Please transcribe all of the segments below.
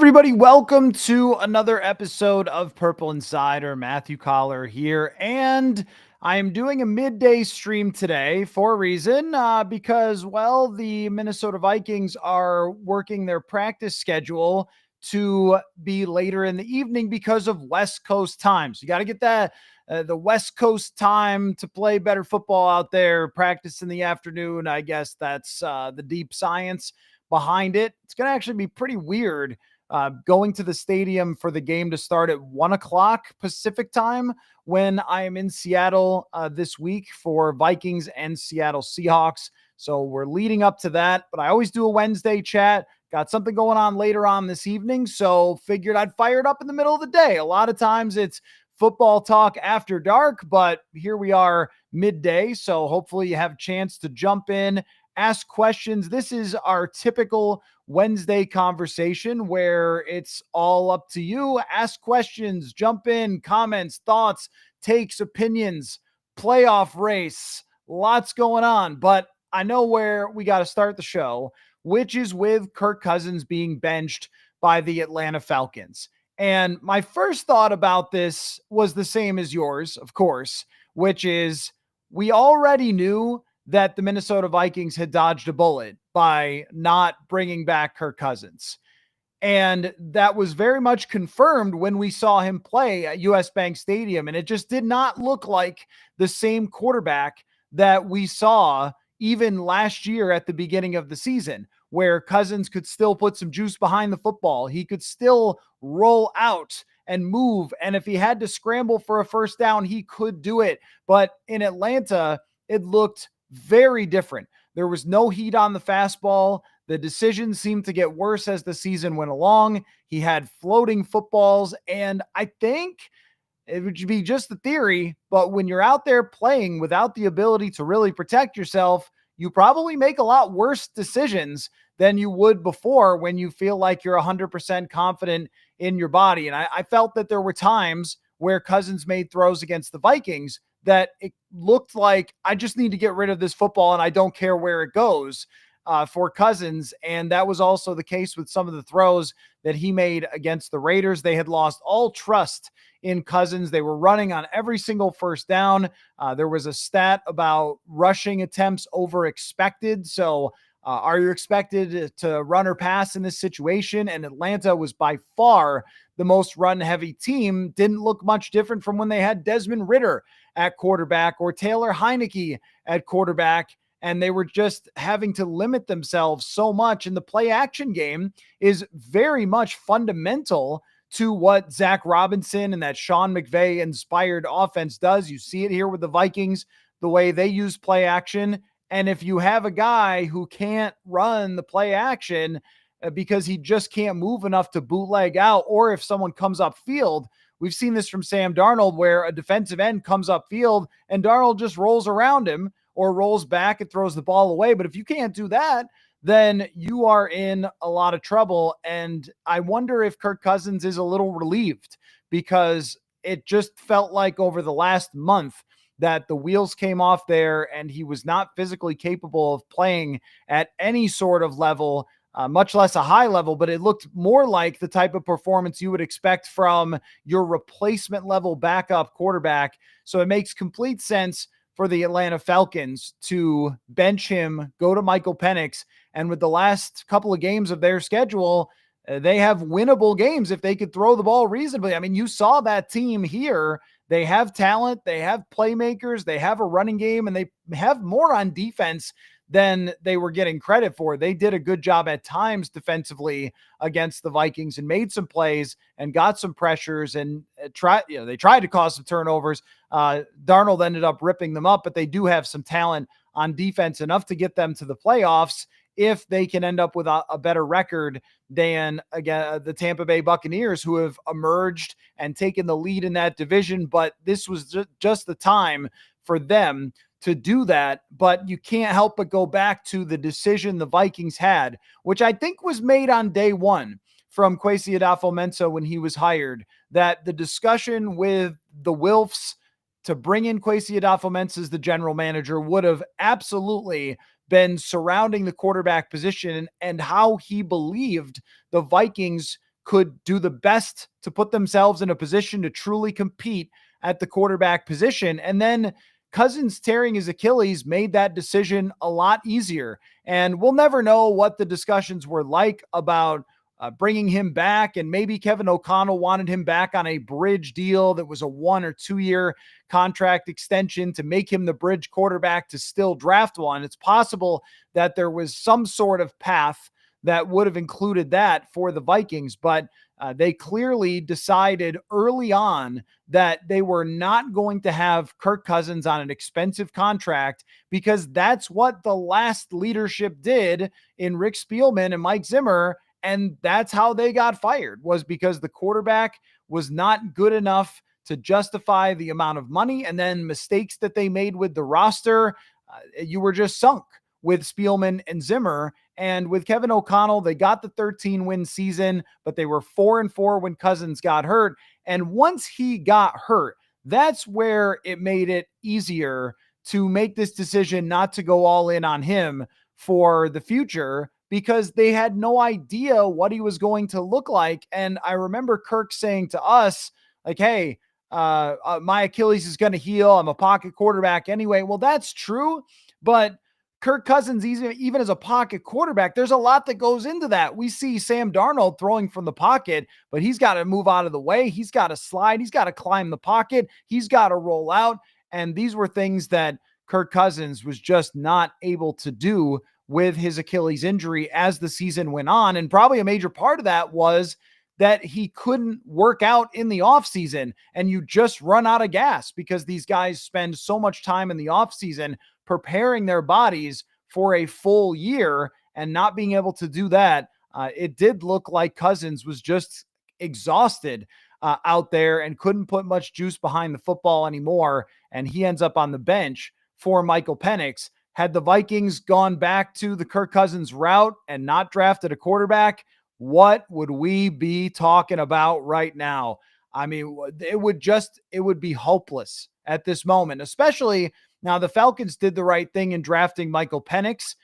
everybody, welcome to another episode of Purple Insider. Matthew Coller here, and I am doing a midday stream today for a reason, because, well, the Minnesota Vikings are working their practice schedule to be later in the evening because of West Coast time. So you got to get that the West Coast time to play better football out there. Practice in the afternoon. I guess that's the deep science behind it. It's going to actually be pretty weird going to the stadium for the game to start at 1 o'clock Pacific time when I am in Seattle this week for Vikings and Seattle Seahawks. So we're leading up to that, but I always do a Wednesday chat. Got something going on later on this evening, so figured I'd fire it up in the middle of the day. A lot of times it's football talk after dark, but here we are midday, so hopefully you have a chance to jump in, ask questions. This is our typical Wednesday conversation where it's all up to you. Ask questions, jump in, comments, thoughts, takes, opinions, playoff race, lots going on. But I know where we got to start the show, which is with Kirk Cousins being benched by the Atlanta Falcons. And my first thought about this was the same as yours, of course, which is we already knew that the Minnesota Vikings had dodged a bullet by not bringing back Kirk Cousins. And that was very much confirmed when we saw him play at US Bank Stadium. And it just did not look like the same quarterback that we saw even last year at the beginning of the season, where Cousins could still put some juice behind the football. He could still roll out and move. And if he had to scramble for a first down, he could do it. But in Atlanta, it looked very different. There was no heat on the fastball. The decisions seemed to get worse as the season went along. He had floating footballs, and I think it would be just the theory, but when you're out there playing without the ability to really protect yourself, you probably make a lot worse decisions than you would before when you feel like you're 100% confident in your body. And I felt that there were times where Cousins made throws against the Vikings that it looked like I just need to get rid of this football and I don't care where it goes for Cousins. And that was also the case with some of the throws that he made against the Raiders. They had lost all trust in Cousins. They were running on every single first down. There was a stat about rushing attempts over expected. So are you expected to run or pass in this situation? And Atlanta was by far the most run-heavy team. Didn't look much different from when they had Desmond Ridder at quarterback or Taylor Heineke at quarterback, and they were just having to limit themselves so much. And the play-action game is very much fundamental to what Zach Robinson and that Sean McVay-inspired offense does. You see it here with the Vikings, the way they use play-action. And if you have a guy who can't run the play action because he just can't move enough to bootleg out, or if someone comes upfield, we've seen this from Sam Darnold where a defensive end comes upfield and Darnold just rolls around him or rolls back and throws the ball away. But if you can't do that, then you are in a lot of trouble. And I wonder if Kirk Cousins is a little relieved, because it just felt like over the last month that the wheels came off there and he was not physically capable of playing at any sort of level, much less a high level, but it looked more like the type of performance you would expect from your replacement level backup quarterback. So it makes complete sense for the Atlanta Falcons to bench him, go to Michael Penix, and with the last couple of games of their schedule, they have winnable games if they could throw the ball reasonably. I mean, you saw that team here. They have talent, they have playmakers, they have a running game, and they have more on defense than they were getting credit for. They did a good job at times defensively against the Vikings and made some plays and got some pressures and they tried to cause some turnovers. Darnold ended up ripping them up, but they do have some talent on defense, enough to get them to the playoffs if they can end up with a better record than, again, the Tampa Bay Buccaneers, who have emerged and taken the lead in that division. But this was just the time for them to do that. But you can't help but go back to the decision the Vikings had, which I think was made on day one from Kwesi Adofo-Mensah when he was hired, that the discussion with the Wilfs to bring in Kwesi Adofo-Mensah as the general manager would have absolutely been surrounding the quarterback position and how he believed the Vikings could do the best to put themselves in a position to truly compete at the quarterback position. And then Cousins tearing his Achilles made that decision a lot easier. And we'll never know what the discussions were like about bringing him back. And maybe Kevin O'Connell wanted him back on a bridge deal that was a 1 or 2 year contract extension to make him the bridge quarterback to still draft one. It's possible that there was some sort of path that would have included that for the Vikings, but they clearly decided early on that they were not going to have Kirk Cousins on an expensive contract, because that's what the last leadership did in Rick Spielman and Mike Zimmer. And that's how they got fired, was because the quarterback was not good enough to justify the amount of money, and then mistakes that they made with the roster. You were just sunk with Spielman and Zimmer. And with Kevin O'Connell, they got the 13-win season, but they were 4-4 when Cousins got hurt. And once he got hurt, that's where it made it easier to make this decision not to go all in on him for the future, because they had no idea what he was going to look like. And I remember Kirk saying to us, like, hey, my Achilles is going to heal. I'm a pocket quarterback anyway. Well, that's true. But Kirk Cousins, even as a pocket quarterback, there's a lot that goes into that. We see Sam Darnold throwing from the pocket, but he's got to move out of the way. He's got to slide. He's got to climb the pocket. He's got to roll out. And these were things that Kirk Cousins was just not able to do with his Achilles injury as the season went on. And probably a major part of that was that he couldn't work out in the offseason, and you just run out of gas because these guys spend so much time in the offseason preparing their bodies for a full year, and not being able to do that. It did look like Cousins was just exhausted out there and couldn't put much juice behind the football anymore. And he ends up on the bench for Michael Penix. Had the Vikings gone back to the Kirk Cousins route and not drafted a quarterback, what would we be talking about right now? I mean, it would be hopeless at this moment, especially now. The Falcons did the right thing in drafting Michael Penix.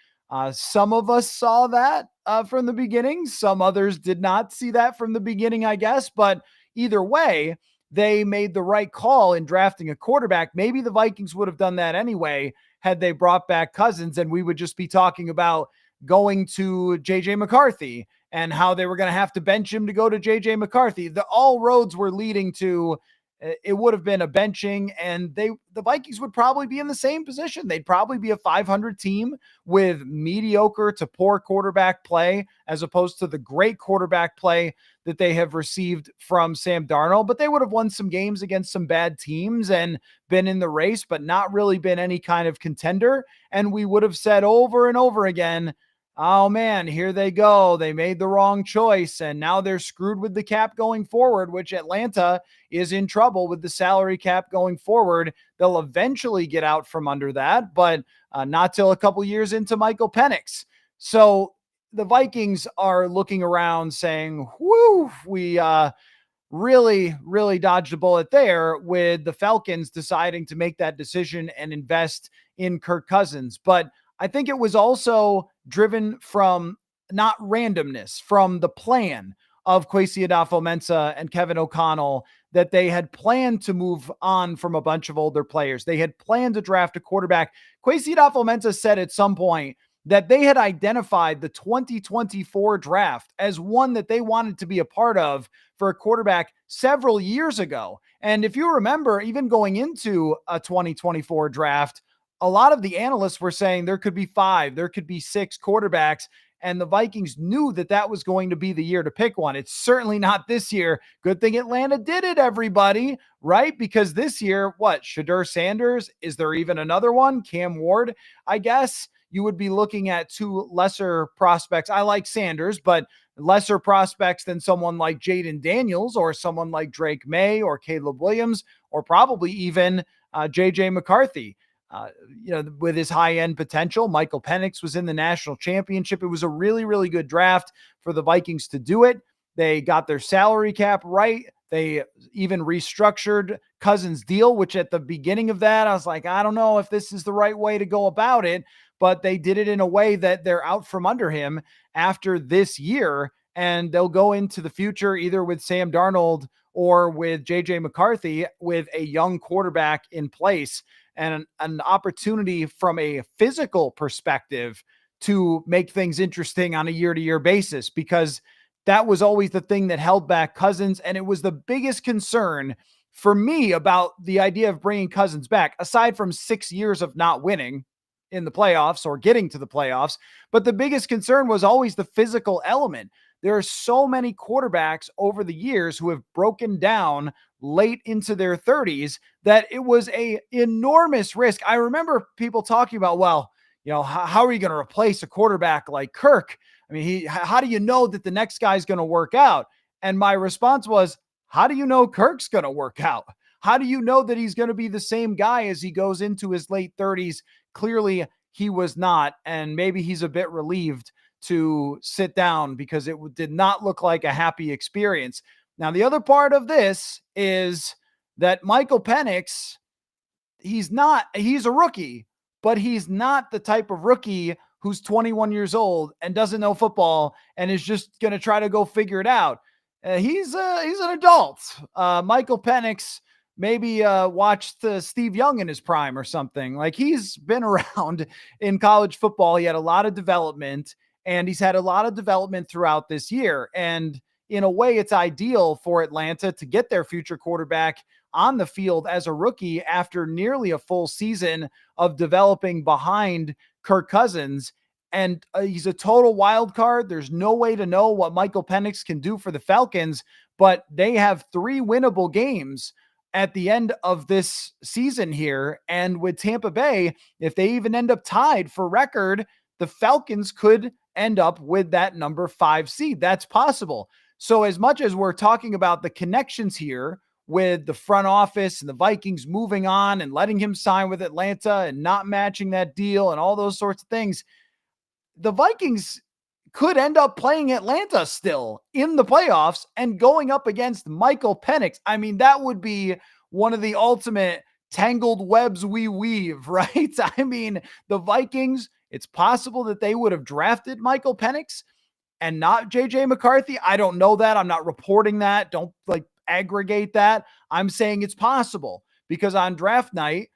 Some of us saw that from the beginning. Some others did not see that from the beginning, I guess. But either way, they made the right call in drafting a quarterback. Maybe the Vikings would have done that anyway had they brought back Cousins, and we would just be talking about going to JJ McCarthy and how they were going to have to bench him to go to JJ McCarthy. All roads were leading to it would have been a benching, and the Vikings would probably be in the same position. They'd probably be a 500 team with mediocre to poor quarterback play, as opposed to the great quarterback play that they have received from Sam Darnold. But they would have won some games against some bad teams and been in the race, but not really been any kind of contender. And we would have said over and over again, oh man, here they go. They made the wrong choice, and now they're screwed with the cap going forward, which Atlanta is in trouble with the salary cap going forward. They'll eventually get out from under that, but not till a couple years into Michael Penix. So the Vikings are looking around saying, whoo, we really dodged a bullet there, with the Falcons deciding to make that decision and invest in Kirk Cousins. But I think it was also driven from not randomness, from the plan of Kwesi Adofo-Mensah and Kevin O'Connell, that they had planned to move on from a bunch of older players. They had planned to draft a quarterback. Kwesi Adofo-Mensah said at some point that they had identified the 2024 draft as one that they wanted to be a part of for a quarterback several years ago. And if you remember, even going into a 2024 draft, a lot of the analysts were saying there could be 5, there could be 6 quarterbacks, and the Vikings knew that that was going to be the year to pick one. It's certainly not this year. Good thing Atlanta did it, everybody, right? Because this year, what? Shedeur Sanders? Is there even another one? Cam Ward, I guess. You would be looking at 2 lesser prospects. I like Sanders, but lesser prospects than someone like Jaden Daniels or someone like Drake May or Caleb Williams, or probably even JJ McCarthy. With his high-end potential. Michael Penix was in the national championship. It was a really good draft for the Vikings to do it. They got their salary cap right. They even restructured Cousins' deal, which at the beginning of that, I was like, I don't know if this is the right way to go about it, but they did it in a way that they're out from under him after this year. and they'll go into the future either with Sam Darnold or with JJ McCarthy with a young quarterback in place and an opportunity from a physical perspective to make things interesting on a year-to-year basis, because that was always the thing that held back Cousins. And it was the biggest concern for me about the idea of bringing Cousins back, aside from 6 years of not winning in the playoffs or getting to the playoffs. But the biggest concern was always the physical element. There are so many quarterbacks over the years who have broken down late into their 30s that it was a enormous risk. I remember people talking about, well, how are you going to replace a quarterback like Kirk? I mean, how do you know that the next guy's going to work out? And my response was, how do you know Kirk's going to work out? How do you know that he's going to be the same guy as he goes into his late 30s? Clearly, he was not. And maybe he's a bit relieved to sit down because it did not look like a happy experience. Now, the other part of this is that Michael Penix, he's a rookie, but he's not the type of rookie who's 21 years old and doesn't know football and is just going to try to go figure it out. He's an adult. Michael Penix maybe watched Steve Young in his prime or something. Like, he's been around in college football. He had a lot of development, and he's had a lot of development throughout this year. And in a way, it's ideal for Atlanta to get their future quarterback on the field as a rookie after nearly a full season of developing behind Kirk Cousins. And he's a total wild card. There's no way to know what Michael Penix can do for the Falcons, but they have 3 winnable games at the end of this season here. And with Tampa Bay, if they even end up tied for record, the Falcons could end up with that number 5 seed. That's possible. So as much as we're talking about the connections here with the front office and the Vikings moving on and letting him sign with Atlanta and not matching that deal and all those sorts of things, the Vikings could end up playing Atlanta still in the playoffs and going up against Michael Penix. I mean, that would be one of the ultimate tangled webs we weave, right? I mean, the Vikings, it's possible that they would have drafted Michael Penix and not JJ McCarthy. I don't know that. I'm not reporting that. Don't aggregate that. I'm saying it's possible because on draft night,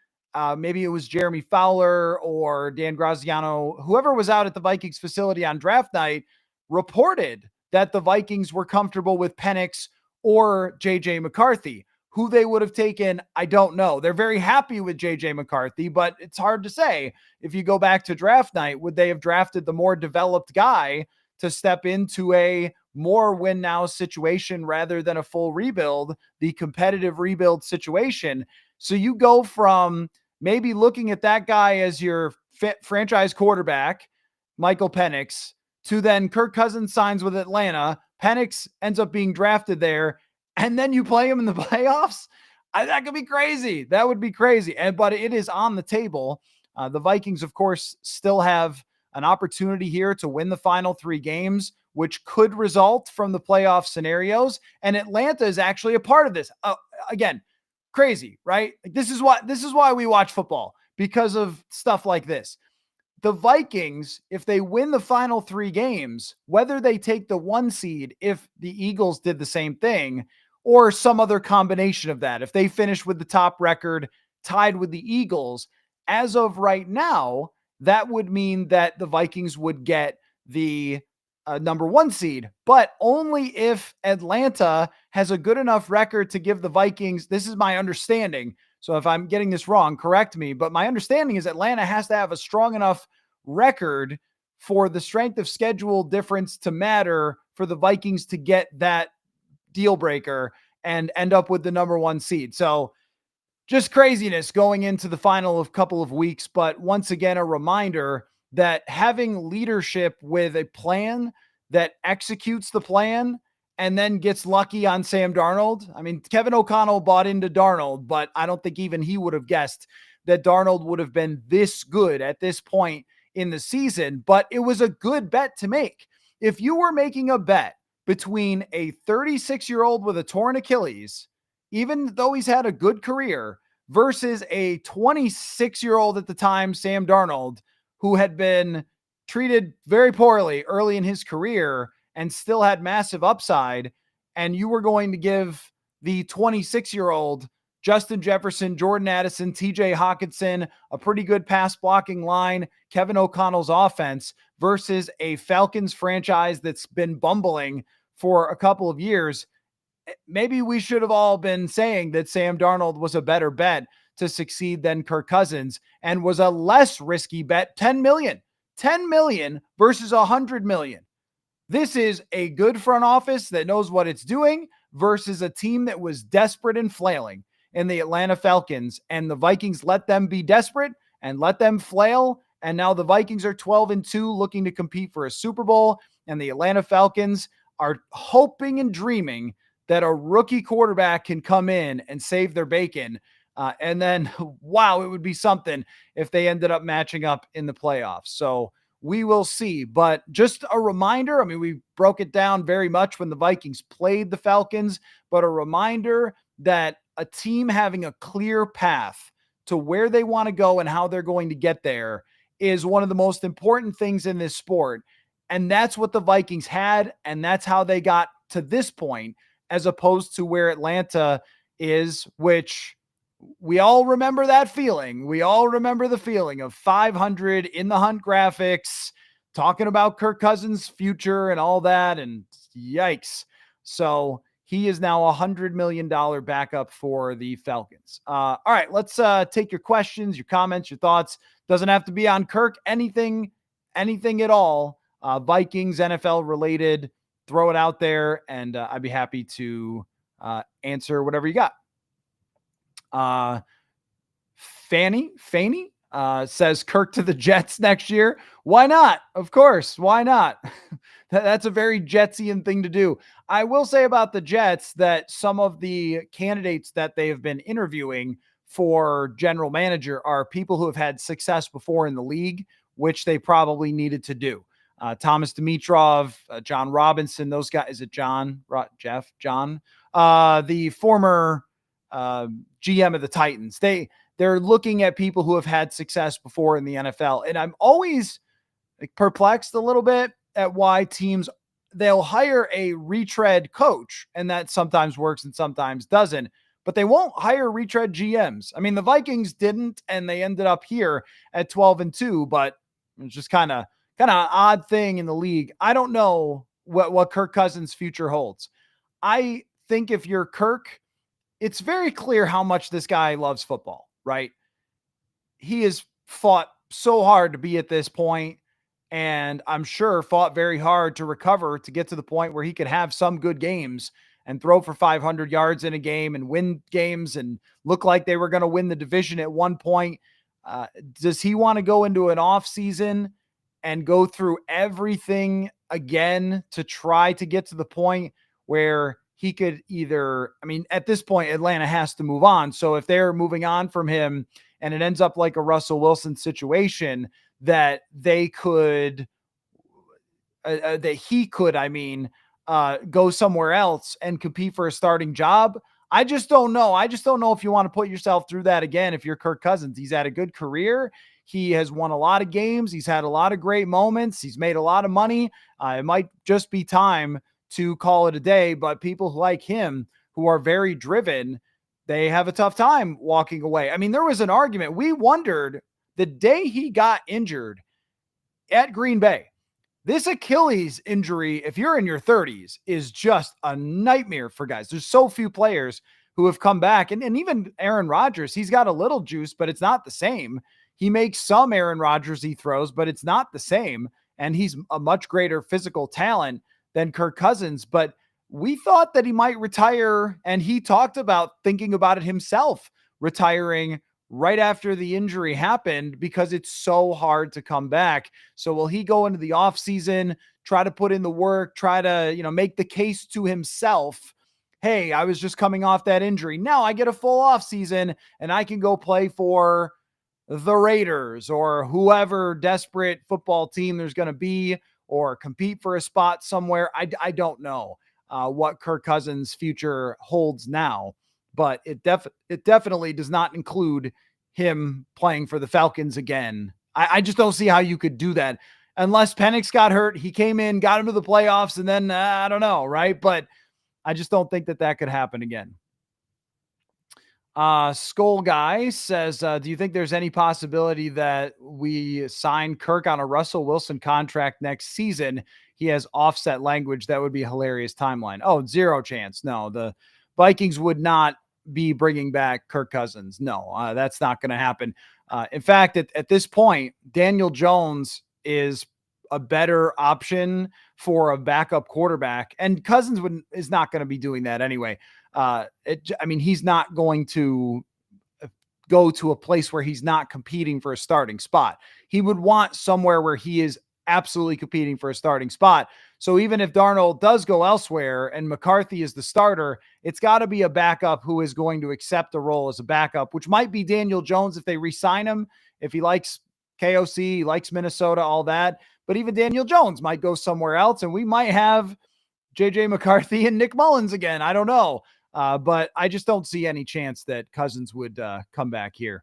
maybe it was Jeremy Fowler or Dan Graziano, whoever was out at the Vikings facility on draft night, reported that the Vikings were comfortable with Penix or JJ McCarthy. Who they would have taken, I don't know. They're very happy with JJ McCarthy, but it's hard to say. If you go back to draft night, would they have drafted the more developed guy to step into a more win now situation rather than a full rebuild, the competitive rebuild situation? So you go from maybe looking at that guy as your franchise quarterback, Michael Penix, to then Kirk Cousins signs with Atlanta. Penix ends up being drafted there, and then you play him in the playoffs. That could be crazy. That would be crazy. But it is on the table. The Vikings, of course, still have an opportunity here to win the final 3 games, which could result from the playoff scenarios. And Atlanta is actually a part of this. Again, crazy, right? This is why we watch football, because of stuff like this. The Vikings, if they win the final 3 games, whether they take the 1 seed, if the Eagles did the same thing, or some other combination of that, if they finish with the top record, tied with the Eagles, as of right now, that would mean that the Vikings would get the number 1 seed, but only if Atlanta has a good enough record to give the Vikings, this is my understanding. So if I'm getting this wrong, correct me, but my understanding is Atlanta has to have a strong enough record for the strength of schedule difference to matter for the Vikings to get that deal breaker and end up with the number 1 seed. So just craziness going into the final couple of weeks. But once again, a reminder that having leadership with a plan that executes the plan and then gets lucky on Sam Darnold. I mean, Kevin O'Connell bought into Darnold, but I don't think even he would have guessed that Darnold would have been this good at this point in the season. But it was a good bet to make. If you were making a bet between a 36-year-old with a torn Achilles, even though he's had a good career, versus a 26-year-old at the time, Sam Darnold, who had been treated very poorly early in his career and still had massive upside, and you were going to give the 26-year-old Justin Jefferson, Jordan Addison, TJ Hawkinson, a pretty good pass blocking line, Kevin O'Connell's offense versus a Falcons franchise that's been bumbling for a couple of years. Maybe we should have all been saying that Sam Darnold was a better bet to succeed than Kirk Cousins and was a less risky bet. 10 million versus 100 million. This is a good front office that knows what it's doing versus a team that was desperate and flailing in the Atlanta Falcons, and the Vikings let them be desperate and let them flail. And now the Vikings are 12-2 looking to compete for a Super Bowl, and the Atlanta Falcons are hoping and dreaming that a rookie quarterback can come in and save their bacon. And then, wow, it would be something if they ended up matching up in the playoffs. So we will see. But just a reminder, I mean, we broke it down very much when the Vikings played the Falcons, but a reminder that a team having a clear path to where they want to go and how they're going to get there is one of the most important things in this sport. And that's what the Vikings had, and that's how they got to this point, as opposed to where Atlanta is, which we all remember that feeling. We all remember the feeling of 500 in the hunt graphics, talking about Kirk Cousins' future and all that, and yikes. So he is now $100 million backup for the Falcons. All right, let's take your questions, your comments, your thoughts. Doesn't have to be on Kirk, anything at all. Vikings, NFL related, throw it out there, and I'd be happy to answer whatever you got. Fanny says Kirk to the Jets next year. Why not? Of course. Why not? That's a very Jetsian thing to do. I will say about the Jets that some of the candidates that they have been interviewing for general manager are people who have had success before in the league, which they probably needed to do. Thomas Dimitrov, John Robinson, those guys. Is it John? Jeff? John? The former GM of the Titans. They're looking at people who have had success before in the NFL. And I'm always perplexed a little bit at why teams, they'll hire a retread coach, and that sometimes works and sometimes doesn't, but they won't hire retread GMs. I mean, the Vikings didn't, and they ended up here at 12-2, but it's just kind of an odd thing in the league. I don't know what Kirk Cousins' future holds. I think if you're Kirk, it's very clear how much this guy loves football, right? He has fought so hard to be at this point, and I'm sure fought very hard to recover to get to the point where he could have some good games and throw for 500 yards in a game and win games and look like they were going to win the division at one point. Does he want to go into an off season and go through everything again to try to get to the point where he could either, I mean, at this point, Atlanta has to move on. So if they're moving on from him and it ends up like a Russell Wilson situation, that they could, go somewhere else and compete for a starting job. I just don't know. I just don't know if you want to put yourself through that again. If you're Kirk Cousins, he's had a good career. He has won a lot of games. He's had a lot of great moments. He's made a lot of money. It might just be time to call it a day, but people like him who are very driven, they have a tough time walking away. I mean, there was an argument. We wondered the day he got injured at Green Bay. This Achilles injury, if you're in your 30s, is just a nightmare for guys. There's so few players who have come back. And even Aaron Rodgers, he's got a little juice, but it's not the same. He makes some Aaron Rodgers-y throws, but it's not the same. And he's a much greater physical talent than Kirk Cousins. But we thought that he might retire, and he talked about thinking about it himself, retiring right after the injury happened because it's so hard to come back. So will he go into the offseason, try to put in the work, try to, make the case to himself, hey, I was just coming off that injury. Now I get a full offseason and I can go play for the Raiders or whoever desperate football team there's going to be, or compete for a spot somewhere. I don't know what Kirk Cousins' future holds now, but it definitely does not include him playing for the Falcons again. I just don't see how you could do that. unless Penix got hurt. He came in, got him to the playoffs, and then I don't know, right? But I just don't think that could happen again. Skol guy says, do you think there's any possibility that we sign Kirk on a Russell Wilson contract next season? He has offset language. That would be a hilarious timeline. Oh, zero chance. No, the Vikings would not be bringing back Kirk Cousins. No, that's not going to happen. In fact, at this point, Daniel Jones is a better option for a backup quarterback, and Cousins is not going to be doing that anyway. He's not going to go to a place where he's not competing for a starting spot. He would want somewhere where he is absolutely competing for a starting spot. So even if Darnold does go elsewhere and McCarthy is the starter, it's got to be a backup who is going to accept a role as a backup, which might be Daniel Jones if they re-sign him, if he likes KOC, he likes Minnesota, all that. But even Daniel Jones might go somewhere else, and we might have JJ McCarthy and Nick Mullins again. I don't know. But I just don't see any chance that Cousins would come back here.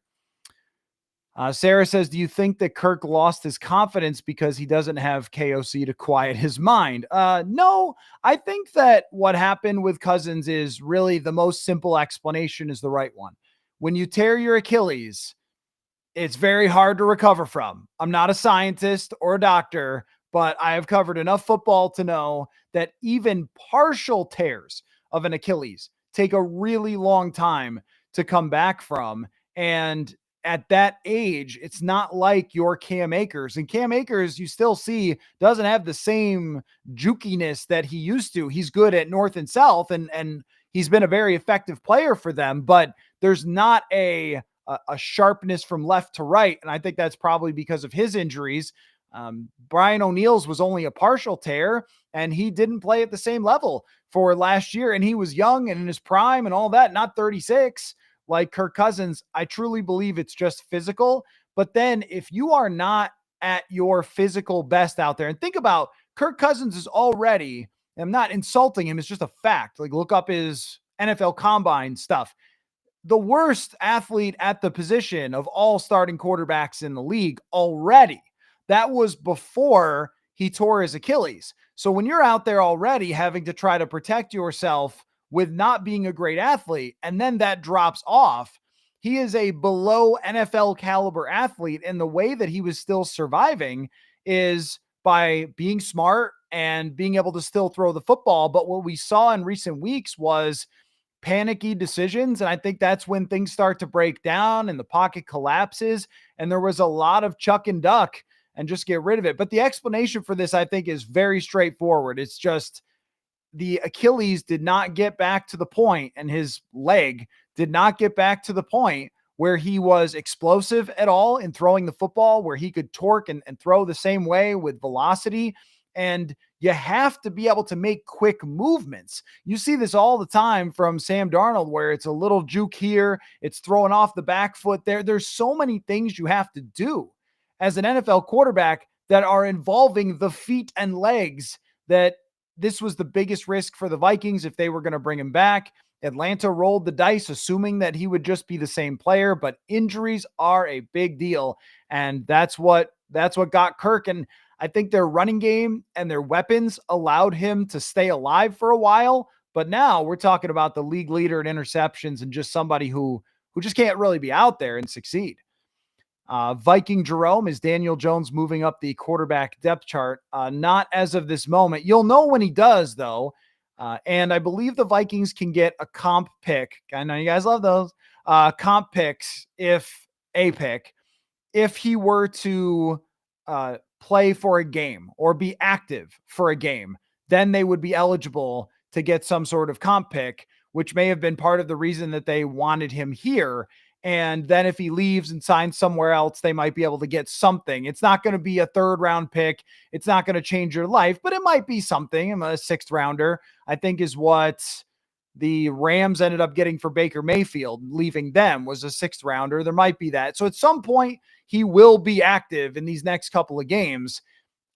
Sarah says, do you think that Kirk lost his confidence because he doesn't have KOC to quiet his mind? No, I think that what happened with Cousins is really the most simple explanation is the right one. When you tear your Achilles, it's very hard to recover from. I'm not a scientist or a doctor, but I have covered enough football to know that even partial tears of an Achilles take a really long time to come back from. And at that age, it's not like your Cam Akers. And Cam Akers, you still see, doesn't have the same jukiness that he used to. He's good at north and south, and he's been a very effective player for them, but there's not a sharpness from left to right. And I think that's probably because of his injuries. Brian O'Neill's was only a partial tear, and he didn't play at the same level for last year. And he was young and in his prime and all that, not 36 like Kirk Cousins. I truly believe it's just physical. But then if you are not at your physical best out there, and think about Kirk Cousins is already, I'm not insulting him, it's just a fact. Like, look up his NFL combine stuff. The worst athlete at the position of all starting quarterbacks in the league already. That was before he tore his Achilles. So when you're out there already having to try to protect yourself with not being a great athlete, and then that drops off, he is a below NFL caliber athlete. And the way that he was still surviving is by being smart and being able to still throw the football. But what we saw in recent weeks was panicky decisions. And I think that's when things start to break down and the pocket collapses. And there was a lot of chuck and duck and just get rid of it. But the explanation for this, I think, is very straightforward. It's just the Achilles did not get back to the point, and his leg did not get back to the point where he was explosive at all in throwing the football, where he could torque and throw the same way with velocity. And you have to be able to make quick movements. You see this all the time from Sam Darnold, where it's a little juke here, it's throwing off the back foot there. There's so many things you have to do as an NFL quarterback that are involving the feet and legs, that this was the biggest risk for the Vikings if they were going to bring him back. Atlanta rolled the dice, assuming that he would just be the same player, but injuries are a big deal. And that's what got Kirk. And I think their running game and their weapons allowed him to stay alive for a while. But now we're talking about the league leader in interceptions and just somebody who just can't really be out there and succeed. Viking Jerome, is Daniel Jones moving up the quarterback depth chart? Not as of this moment. You'll know when he does, though. And I believe the Vikings can get a comp pick. I know you guys love those. Comp picks, if he were to play for a game or be active for a game, then they would be eligible to get some sort of comp pick, which may have been part of the reason that they wanted him here. And then if he leaves and signs somewhere else, they might be able to get something. It's not going to be a 3rd round pick. It's not going to change your life, but it might be something. A 6th rounder, I think, is what the Rams ended up getting for Baker Mayfield. Leaving them was a 6th rounder. There might be that. So at some point, he will be active in these next couple of games.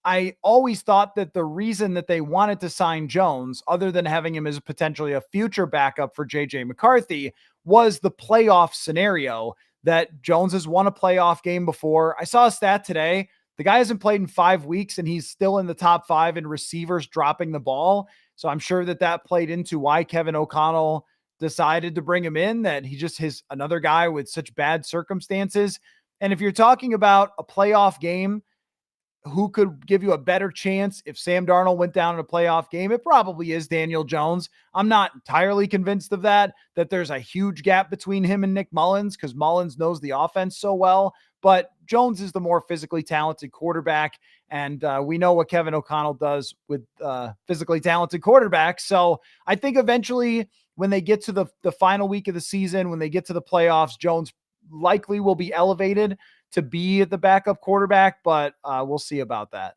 I always thought that the reason that they wanted to sign Jones, other than having him as potentially a future backup for JJ McCarthy, was the playoff scenario, that Jones has won a playoff game before. I saw a stat today The guy hasn't played in 5 weeks, and he's still in the top 5 in receivers dropping the ball. So I'm sure that played into why Kevin O'Connell decided to bring him in, that he just is another guy with such bad circumstances. And if you're talking about a playoff game, who could give you a better chance if Sam Darnold went down in a playoff game? It probably is Daniel Jones. I'm not entirely convinced of that there's a huge gap between him and Nick Mullins, because Mullins knows the offense so well. But Jones is the more physically talented quarterback. And we know what Kevin O'Connell does with physically talented quarterbacks. So I think eventually when they get to the final week of the season, when they get to the playoffs, Jones likely will be elevated to be the backup quarterback, but we'll see about that.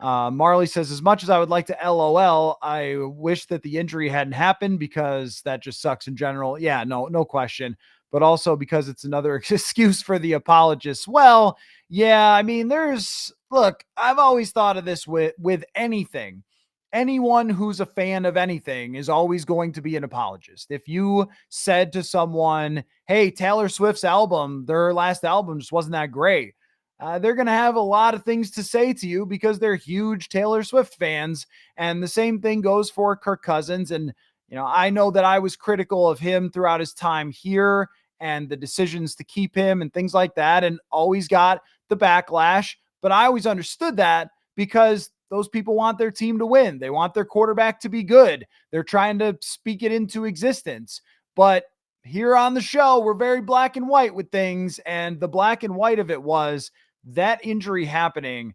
Marley says, as much as I would like to LOL, I wish that the injury hadn't happened, because that just sucks in general. Yeah, no question. But also because it's another excuse for the apologists. Well, yeah, I mean, look, I've always thought of this with anything. Anyone who's a fan of anything is always going to be an apologist. If you said to someone, hey, Taylor Swift's album, their last album just wasn't that great, they're going to have a lot of things to say to you, because they're huge Taylor Swift fans. And the same thing goes for Kirk Cousins. And, I know that I was critical of him throughout his time here and the decisions to keep him and things like that, and always got the backlash. But I always understood that, because those people want their team to win. They want their quarterback to be good. They're trying to speak it into existence. But here on the show, we're very black and white with things. And the black and white of it was that injury happening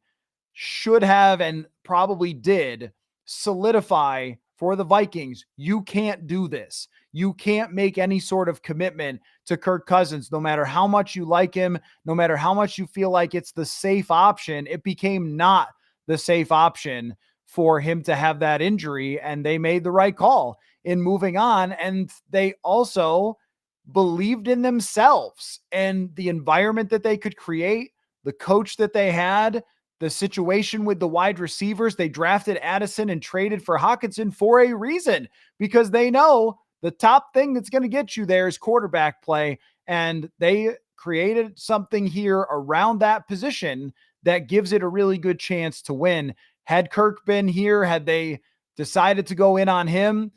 should have, and probably did, solidify for the Vikings. You can't do this. You can't make any sort of commitment to Kirk Cousins, no matter how much you like him, no matter how much you feel like it's the safe option. It became not the safe option for him to have that injury, and they made the right call in moving on. And they also believed in themselves and the environment that they could create, the coach that they had, the situation with the wide receivers. They drafted Addison and traded for Hockenson for a reason, because they know the top thing that's going to get you there is quarterback play. And they created something here around that position that gives it a really good chance to win. Had Kirk been here, had they decided to go in on him,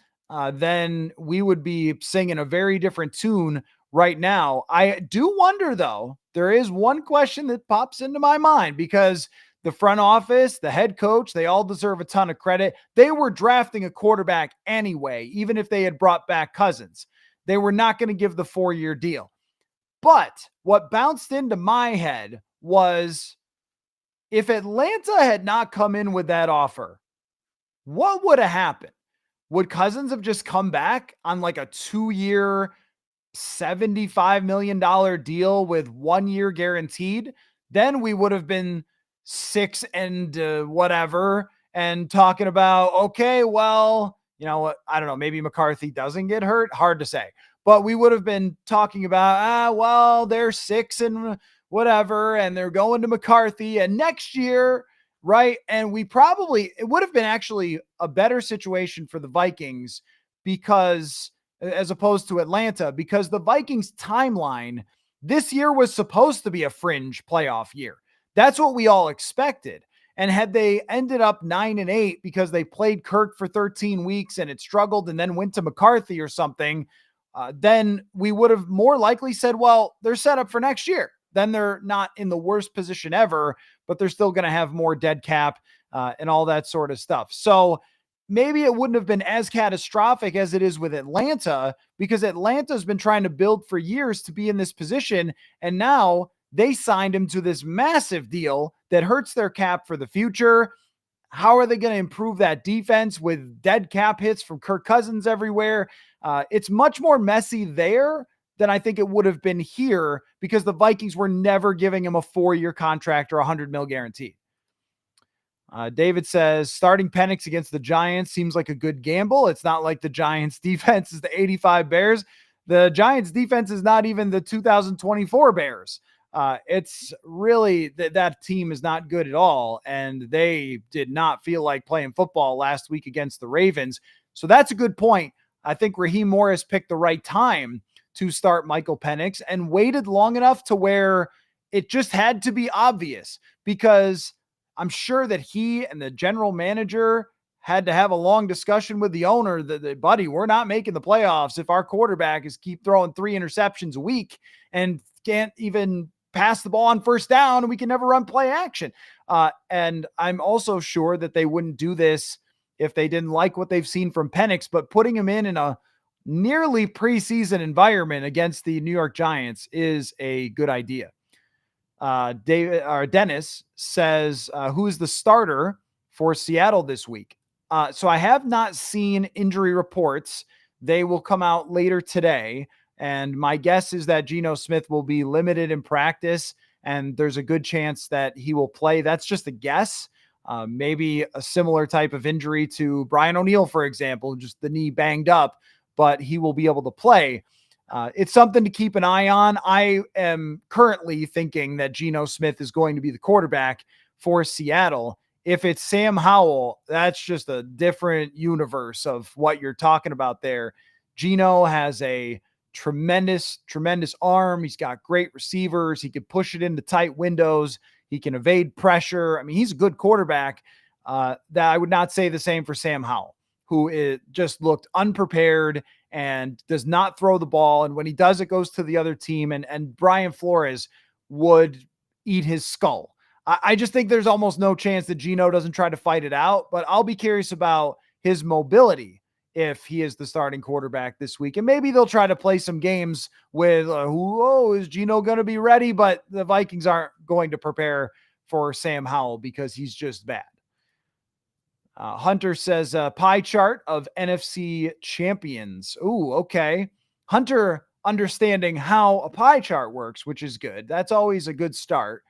then we would be singing a very different tune right now. I do wonder, though, there is one question that pops into my mind, because the front office, the head coach, they all deserve a ton of credit. They were drafting a quarterback anyway, even if they had brought back Cousins. They were not going to give the 4-year deal. But what bounced into my head was, if Atlanta had not come in with that offer, what would have happened? Would Cousins have just come back on like a 2-year, $75 million deal with 1 year guaranteed? Then we would have been 6 and whatever, and talking about, okay, well, you know what? I don't know. Maybe McCarthy doesn't get hurt. Hard to say. But we would have been talking about, well, they're 6 and whatever, and they're going to McCarthy, and next year, right? And it would have been actually a better situation for the Vikings, because, as opposed to Atlanta, because the Vikings timeline this year was supposed to be a fringe playoff year. That's what we all expected. And had they ended up 9-8 because they played Kirk for 13 weeks and it struggled and then went to McCarthy or something, then we would have more likely said, well, they're set up for next year. Then they're not in the worst position ever, but they're still going to have more dead cap and all that sort of stuff. So maybe it wouldn't have been as catastrophic as it is with Atlanta, because Atlanta's been trying to build for years to be in this position. And now they signed him to this massive deal that hurts their cap for the future. How are they going to improve that defense with dead cap hits from Kirk Cousins everywhere? It's much more messy there than I think it would have been here, because the Vikings were never giving him a 4-year contract or $100 million guaranteed. David says, starting Penix against the Giants seems like a good gamble. It's not like the Giants defense is the 85 Bears. The Giants defense is not even the 2024 Bears. It's really that team is not good at all. And they did not feel like playing football last week against the Ravens. So that's a good point. I think Raheem Morris picked the right time to start Michael Penix and waited long enough to where it just had to be obvious, because I'm sure that he and the general manager had to have a long discussion with the owner that, buddy, we're not making the playoffs if our quarterback is keep throwing 3 interceptions a week and can't even pass the ball on first down, and we can never run play action. And I'm also sure that they wouldn't do this if they didn't like what they've seen from Penix, but putting him in a nearly preseason environment against the New York Giants is a good idea. Dennis says, who's the starter for Seattle this week? So I have not seen injury reports. They will come out later today. And my guess is that Geno Smith will be limited in practice, and there's a good chance that he will play. That's just a guess. Maybe a similar type of injury to Brian O'Neill, for example, just the knee banged up, but he will be able to play. It's something to keep an eye on. I am currently thinking that Geno Smith is going to be the quarterback for Seattle. If it's Sam Howell, that's just a different universe of what you're talking about there. Geno has a tremendous arm. He's got great receivers. He can push it into tight windows. He can evade pressure. I mean, he's a good quarterback. That I would not say the same for Sam Howell, who just looked unprepared and does not throw the ball. And when he does, it goes to the other team. And Brian Flores would eat his skull. I just think there's almost no chance that Geno doesn't try to fight it out, but I'll be curious about his mobility if he is the starting quarterback this week. And maybe they'll try to play some games with, is Geno going to be ready? But the Vikings aren't going to prepare for Sam Howell because he's just bad. Hunter says pie chart of NFC champions. Ooh, okay. Hunter understanding how a pie chart works, which is good. That's always a good start.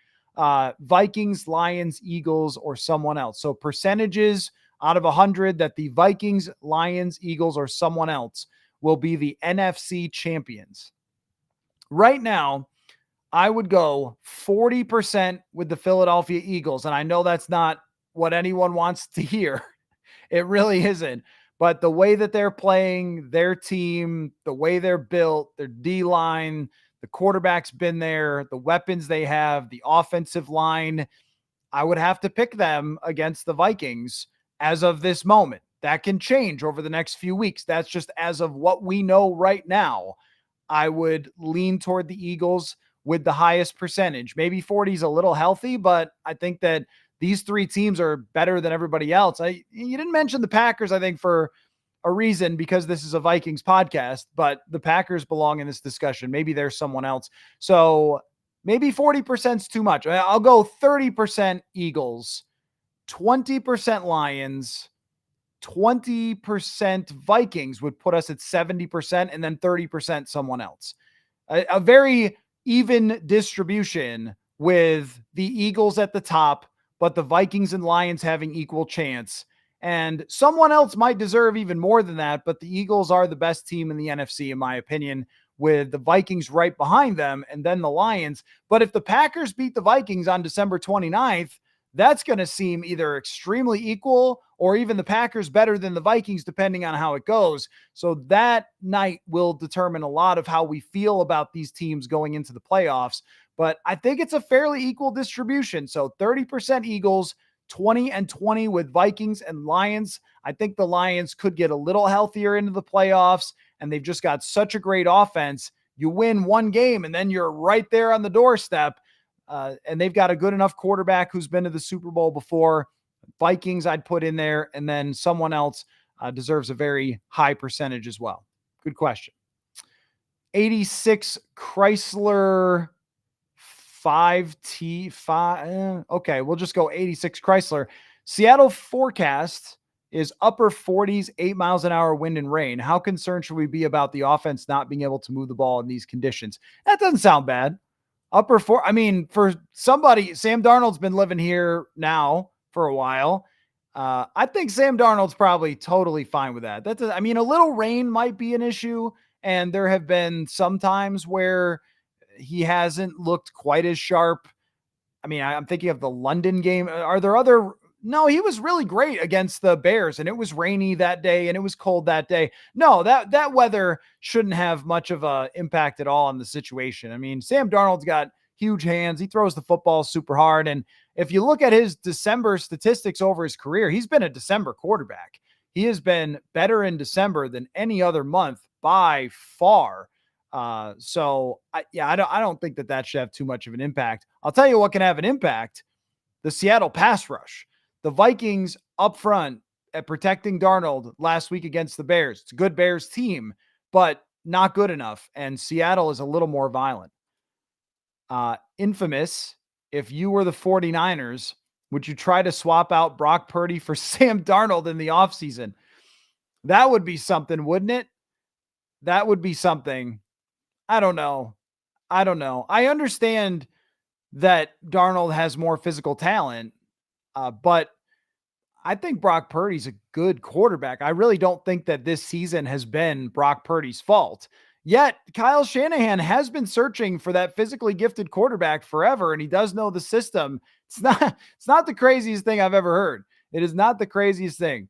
Vikings, Lions, Eagles, or someone else. So percentages out of 100 that the Vikings, Lions, Eagles, or someone else will be the NFC champions. Right now, I would go 40% with the Philadelphia Eagles. And I know that's not what anyone wants to hear. It really isn't. But the way that they're playing, their team, the way they're built, their D-line, the quarterback's been there, the weapons they have, the offensive line, I would have to pick them against the Vikings as of this moment. That can change over the next few weeks. That's just as of what we know right now. I would lean toward the Eagles with the highest percentage. Maybe 40 is a little healthy, but I think that these 3 teams are better than everybody else. You didn't mention the Packers, I think, for a reason, because this is a Vikings podcast, but the Packers belong in this discussion. Maybe there's someone else. So maybe 40% is too much. I'll go 30% Eagles, 20% Lions, 20% Vikings would put us at 70%, and then 30% someone else. A very even distribution with the Eagles at the top, but the Vikings and Lions having equal chance. And someone else might deserve even more than that, but the Eagles are the best team in the NFC, in my opinion, with the Vikings right behind them and then the Lions. But if the Packers beat the Vikings on December 29th, that's going to seem either extremely equal or even the Packers better than the Vikings, depending on how it goes. So that night will determine a lot of how we feel about these teams going into the playoffs. But I think it's a fairly equal distribution. So 30% Eagles, 20 and 20 with Vikings and Lions. I think the Lions could get a little healthier into the playoffs, and they've just got such a great offense. You win one game, and then you're right there on the doorstep. And they've got a good enough quarterback who's been to the Super Bowl before. Vikings I'd put in there, and then someone else deserves a very high percentage as well. Good question. 86 Chrysler 5T5. Okay, we'll just go 86 Chrysler. Seattle forecast is upper 40s, 8 miles an hour wind and rain. How concerned should we be about the offense not being able to move the ball in these conditions? That doesn't sound bad. Upper four. I mean, for somebody, Sam Darnold's been living here now for a while. I think Sam Darnold's probably totally fine with that. A little rain might be an issue, and there have been some times where he hasn't looked quite as sharp. I mean, I'm thinking of the London game. Are there other? No, he was really great against the Bears, and it was rainy that day, and it was cold that day. No, that weather shouldn't have much of a impact at all on the situation. I mean, Sam Darnold's got huge hands. He throws the football super hard. And if you look at his December statistics over his career, he's been a December quarterback. He has been better in December than any other month by far. I don't think that should have too much of an impact. I'll tell you what can have an impact: the Seattle pass rush. The Vikings up front at protecting Darnold last week against the Bears. It's a good Bears team, but not good enough. And Seattle is a little more violent. Infamous, if you were the 49ers, would you try to swap out Brock Purdy for Sam Darnold in the offseason? That would be something, wouldn't it? That would be something. I don't know. I understand that Darnold has more physical talent, but I think Brock Purdy's a good quarterback. I really don't think that this season has been Brock Purdy's fault. Yet Kyle Shanahan has been searching for that physically gifted quarterback forever, and he does know the system. It's not the craziest thing I've ever heard. It is not the craziest thing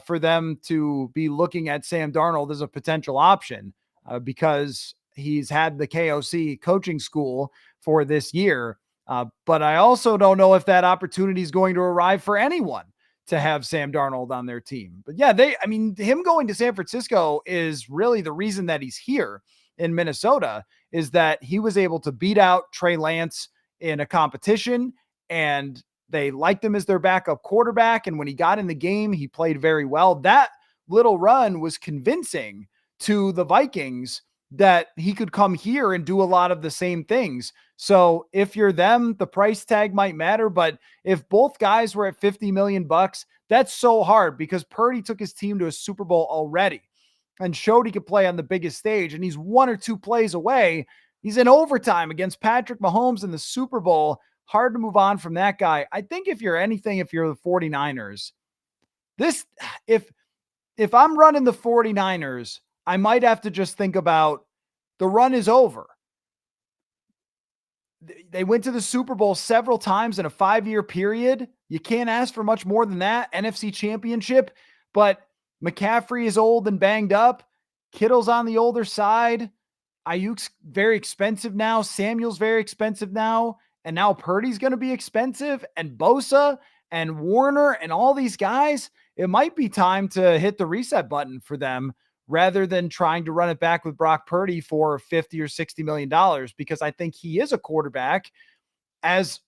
for them to be looking at Sam Darnold as a potential option because he's had the KOC coaching school for this year. But I also don't know if that opportunity is going to arrive for anyone to have Sam Darnold on their team. But yeah, him going to San Francisco is really the reason that he's here in Minnesota, is that he was able to beat out Trey Lance in a competition, and they liked him as their backup quarterback. And when he got in the game, he played very well. That little run was convincing to the Vikings that he could come here and do a lot of the same things. So if you're them, the price tag might matter, but if both guys were at $50 million, that's so hard because Purdy took his team to a Super Bowl already and showed he could play on the biggest stage. And he's 1 or 2 plays away. He's in overtime against Patrick Mahomes in the Super Bowl. Hard to move on from that guy. I think if you're the 49ers, if I'm running the 49ers, I might have to just think about the run is over. They went to the Super Bowl several times in a 5-year period. You can't ask for much more than that. NFC Championship, but McCaffrey is old and banged up. Kittle's on the older side. Ayuk's very expensive now. Samuel's very expensive now. And now Purdy's going to be expensive. And Bosa and Warner and all these guys, it might be time to hit the reset button for them rather than trying to run it back with Brock Purdy for $50 or $60 million, because I think he is a quarterback, as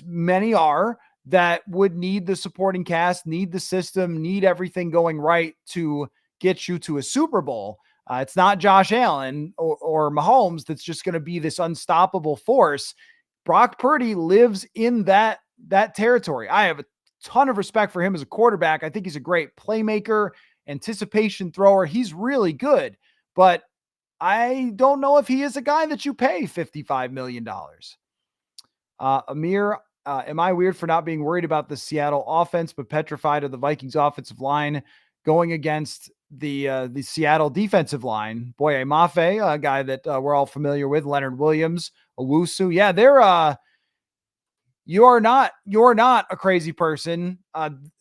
many are, that would need the supporting cast, need the system, need everything going right to get you to a Super Bowl. It's not Josh Allen or Mahomes that's just going to be this unstoppable force. Brock Purdy lives in that territory. I have a ton of respect for him as a quarterback. I think he's a great playmaker, anticipation thrower. He's really good, but I don't know if he is a guy that you pay $55 million. Amir, am I weird for not being worried about the Seattle offense, but petrified of the Vikings offensive line going against the Seattle defensive line? Boye Mafe, a guy that we're all familiar with, Leonard Williams, Owusu. Yeah, you're not a crazy person,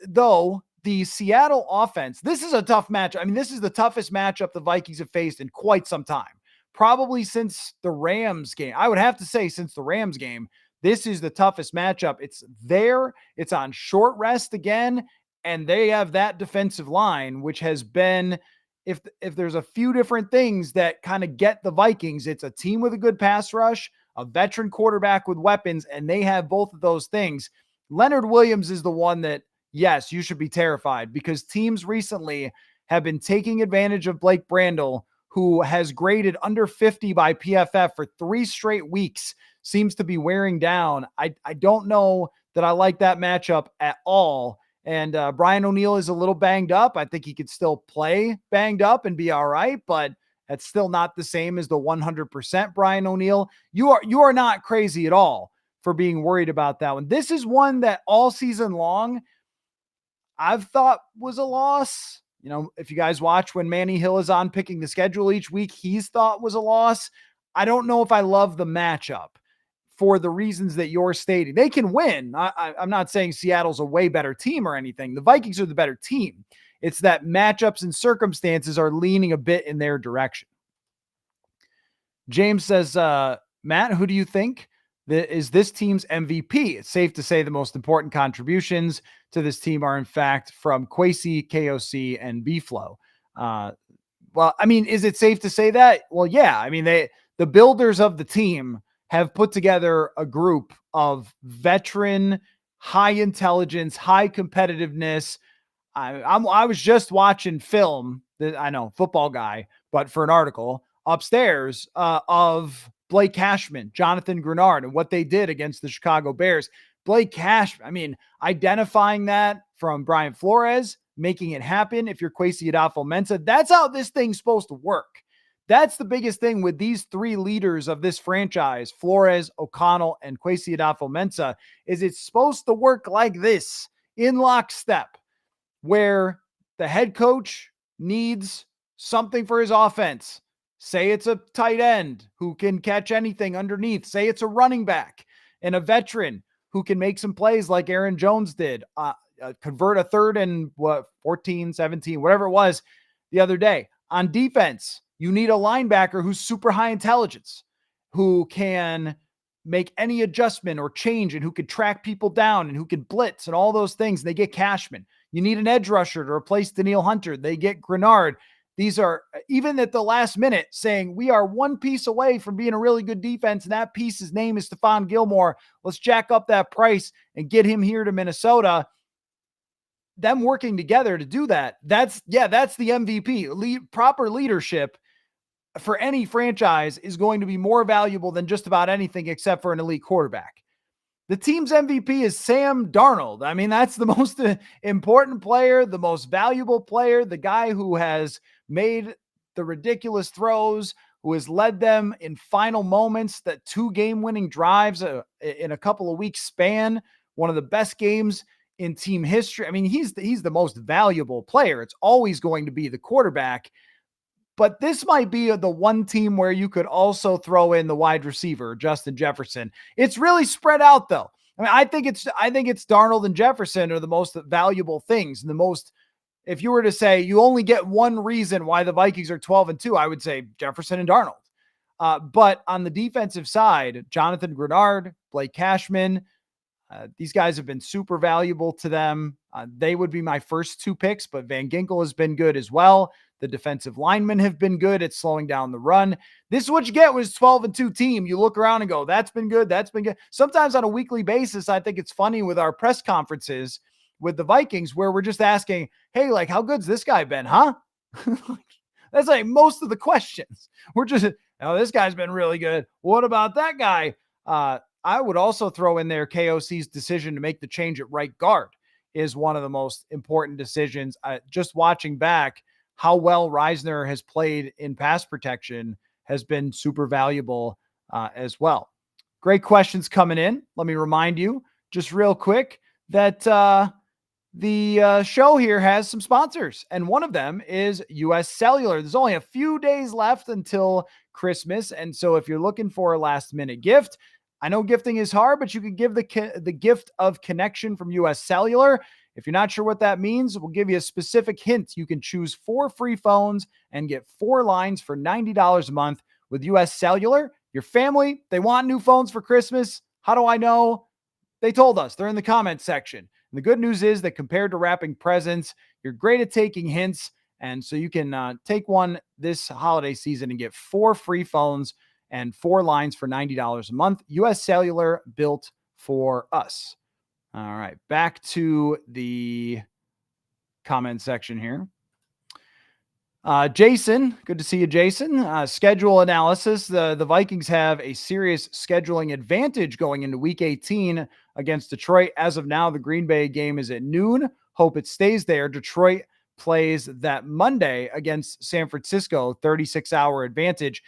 though. The Seattle offense, this is a tough match. I mean, this is the toughest matchup the Vikings have faced in quite some time, probably since the Rams game. I would have to say since the Rams game, this is the toughest matchup. It's on short rest again, and they have that defensive line, which has been, if there's a few different things that kind of get the Vikings, it's a team with a good pass rush, a veteran quarterback with weapons, and they have both of those things. Leonard Williams is the one that, yes, you should be terrified, because teams recently have been taking advantage of Blake Brandel, who has graded under 50 by PFF for 3 straight weeks, seems to be wearing down. I don't know that I like that matchup at all. And Brian O'Neill is a little banged up. I think he could still play banged up and be all right, but that's still not the same as the 100% Brian O'Neill. You are not crazy at all for being worried about that one. This is one that all season long I've thought was a loss. You know, if you guys watch when Manny Hill is on picking the schedule each week, he's thought was a loss. I don't know if I love the matchup for the reasons that you're stating. They can win. I'm not saying Seattle's a way better team or anything. The Vikings are the better team. It's that matchups and circumstances are leaning a bit in their direction. James says, Matt, who do you think is this team's MVP. It's safe to say the most important contributions to this team are, in fact, from Kwesi, KOC, and B-Flow. Well, I mean, is it safe to say that? Well, yeah. I mean, the builders of the team have put together a group of veteran, high intelligence, high competitiveness. I was just watching film that I know football guy, but for an article upstairs of Blake Cashman, Jonathan Grenard, and what they did against the Chicago Bears. Blake Cashman, I mean, identifying that from Brian Flores, making it happen. If you're Kwesi Adofo-Mensah, that's how this thing's supposed to work. That's the biggest thing with these three leaders of this franchise, Flores, O'Connell, and Kwesi Adofo-Mensah, is it's supposed to work like this in lockstep, where the head coach needs something for his offense. Say it's a tight end who can catch anything underneath. Say it's a running back and a veteran who can make some plays like Aaron Jones did, convert a third and 14, 17, whatever it was the other day. On defense, you need a linebacker who's super high intelligence, who can make any adjustment or change and who can track people down and who can blitz and all those things. They get Cashman. You need an edge rusher to replace Danielle Hunter. They get Grenard. These are, even at the last minute, saying we are one piece away from being a really good defense, and that piece's name is Stephon Gilmore. Let's jack up that price and get him here to Minnesota. Them working together to do that, that's the MVP. Proper leadership for any franchise is going to be more valuable than just about anything except for an elite quarterback. The team's MVP is Sam Darnold. I mean, that's the most important player, the most valuable player, the guy who has made the ridiculous throws, who has led them in final moments, that 2 game-winning drives in a couple of weeks span, one of the best games in team history. I mean, he's the most valuable player. It's always going to be the quarterback. But this might be the one team where you could also throw in the wide receiver, Justin Jefferson. It's really spread out, though. I mean, I think it's Darnold and Jefferson are the most valuable things. And the most, if you were to say you only get one reason why the Vikings are 12-2, I would say Jefferson and Darnold. But on the defensive side, Jonathan Grenard, Blake Cashman, these guys have been super valuable to them. They would be my first 2 picks, but Van Ginkel has been good as well. The defensive linemen have been good at slowing down the run. This is what you get with 12-2 team. You look around and go, that's been good. That's been good. Sometimes on a weekly basis, I think it's funny with our press conferences with the Vikings where we're just asking, hey, like, how good's this guy been, huh? That's like most of the questions. We're just, oh, this guy's been really good. What about that guy? I would also throw in there KOC's decision to make the change at right guard is one of the most important decisions. Just watching back, how well Reisner has played in pass protection has been super valuable as well. Great questions coming in. Let me remind you just real quick that the show here has some sponsors, and one of them is US Cellular. There's only a few days left until Christmas, and so if you're looking for a last-minute gift, I know gifting is hard, but you can give the gift of connection from US Cellular. If you're not sure what that means, we'll give you a specific hint. You can choose 4 free phones and get 4 lines for $90 a month with US Cellular. Your family, they want new phones for Christmas. How do I know? They told us. They're in the comments section. And the good news is that compared to wrapping presents, you're great at taking hints. And so you can take one this holiday season and get 4 free phones and 4 lines for $90 a month. US Cellular, built for us. All right, back to the comment section here. Jason, good to see you, Jason. Schedule analysis. The Vikings have a serious scheduling advantage going into Week 18 against Detroit. As of now, the Green Bay game is at noon. Hope it stays there. Detroit plays that Monday against San Francisco, 36-hour advantage.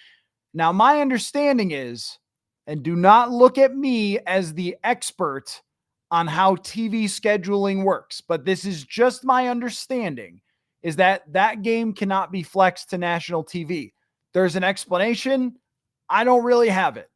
Now, my understanding is, and do not look at me as the expert on how TV scheduling works, but this is just my understanding, is that that game cannot be flexed to national TV. There's an explanation. I don't really have it,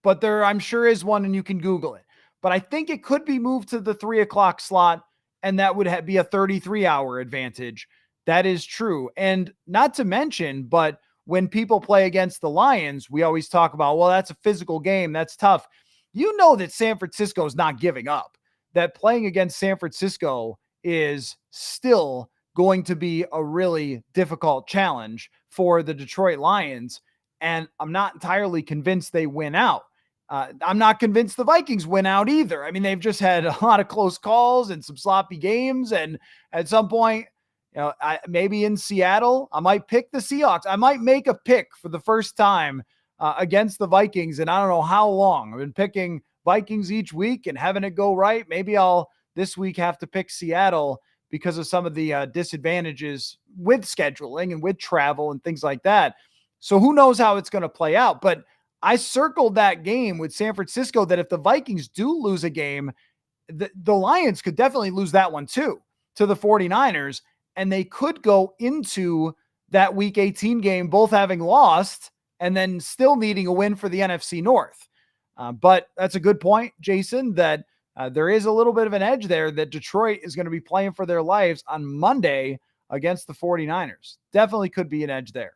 but there I'm sure is one, and you can Google it. But I think it could be moved to the 3:00 slot, and that would be a 33-hour advantage. That is true. And not to mention, but when people play against the Lions, we always talk about, well, that's a physical game. That's tough. you know that San Francisco is not giving up, that playing against San Francisco is still going to be a really difficult challenge for the Detroit Lions. And I'm not entirely convinced they win out. I'm not convinced the Vikings win out either. I mean, they've just had a lot of close calls and some sloppy games. And at some point, maybe in Seattle, I might pick the Seahawks. I might make a pick for the first time against the Vikings. And I don't know how long. I've been picking Vikings each week and having it go right. Maybe I'll this week have to pick Seattle because of some of the disadvantages with scheduling and with travel and things like that. So who knows how it's going to play out. But I circled that game with San Francisco that if the Vikings do lose a game, the Lions could definitely lose that one too to the 49ers. And they could go into that week 18 game, both having lost and then still needing a win for the NFC North. But that's a good point, Jason, that there is a little bit of an edge there that Detroit is going to be playing for their lives on Monday against the 49ers. Definitely could be an edge there.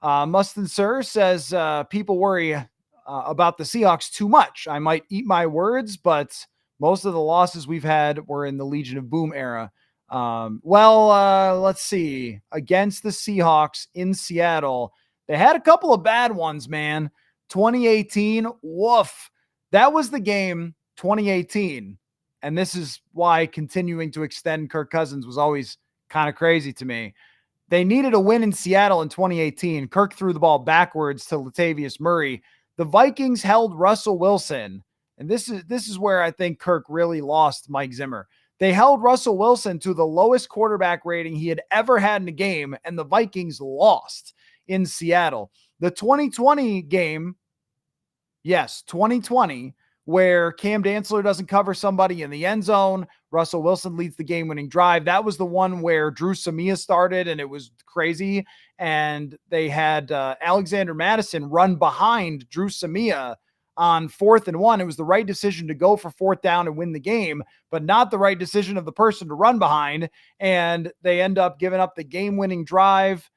Mustin Sir says people worry about the Seahawks too much. I might eat my words, but most of the losses we've had were in the Legion of Boom era. Let's see. Against the Seahawks in Seattle, they had a couple of bad ones, man. 2018, woof. That was the game, 2018. And this is why continuing to extend Kirk Cousins was always kind of crazy to me. They needed a win in Seattle in 2018. Kirk threw the ball backwards to Latavius Murray. The Vikings held Russell Wilson. And this is where I think Kirk really lost Mike Zimmer. They held Russell Wilson to the lowest quarterback rating he had ever had in a game, and the Vikings lost in Seattle. The 2020 game, yes, 2020, where Cam Dantzler doesn't cover somebody in the end zone. Russell Wilson leads the game-winning drive. That was the one where Drew Samia started, and it was crazy. And they had Alexander Madison run behind Drew Samia on 4th and 1. It was the right decision to go for 4th down and win the game, but not the right decision of the person to run behind. And they end up giving up the game-winning drive.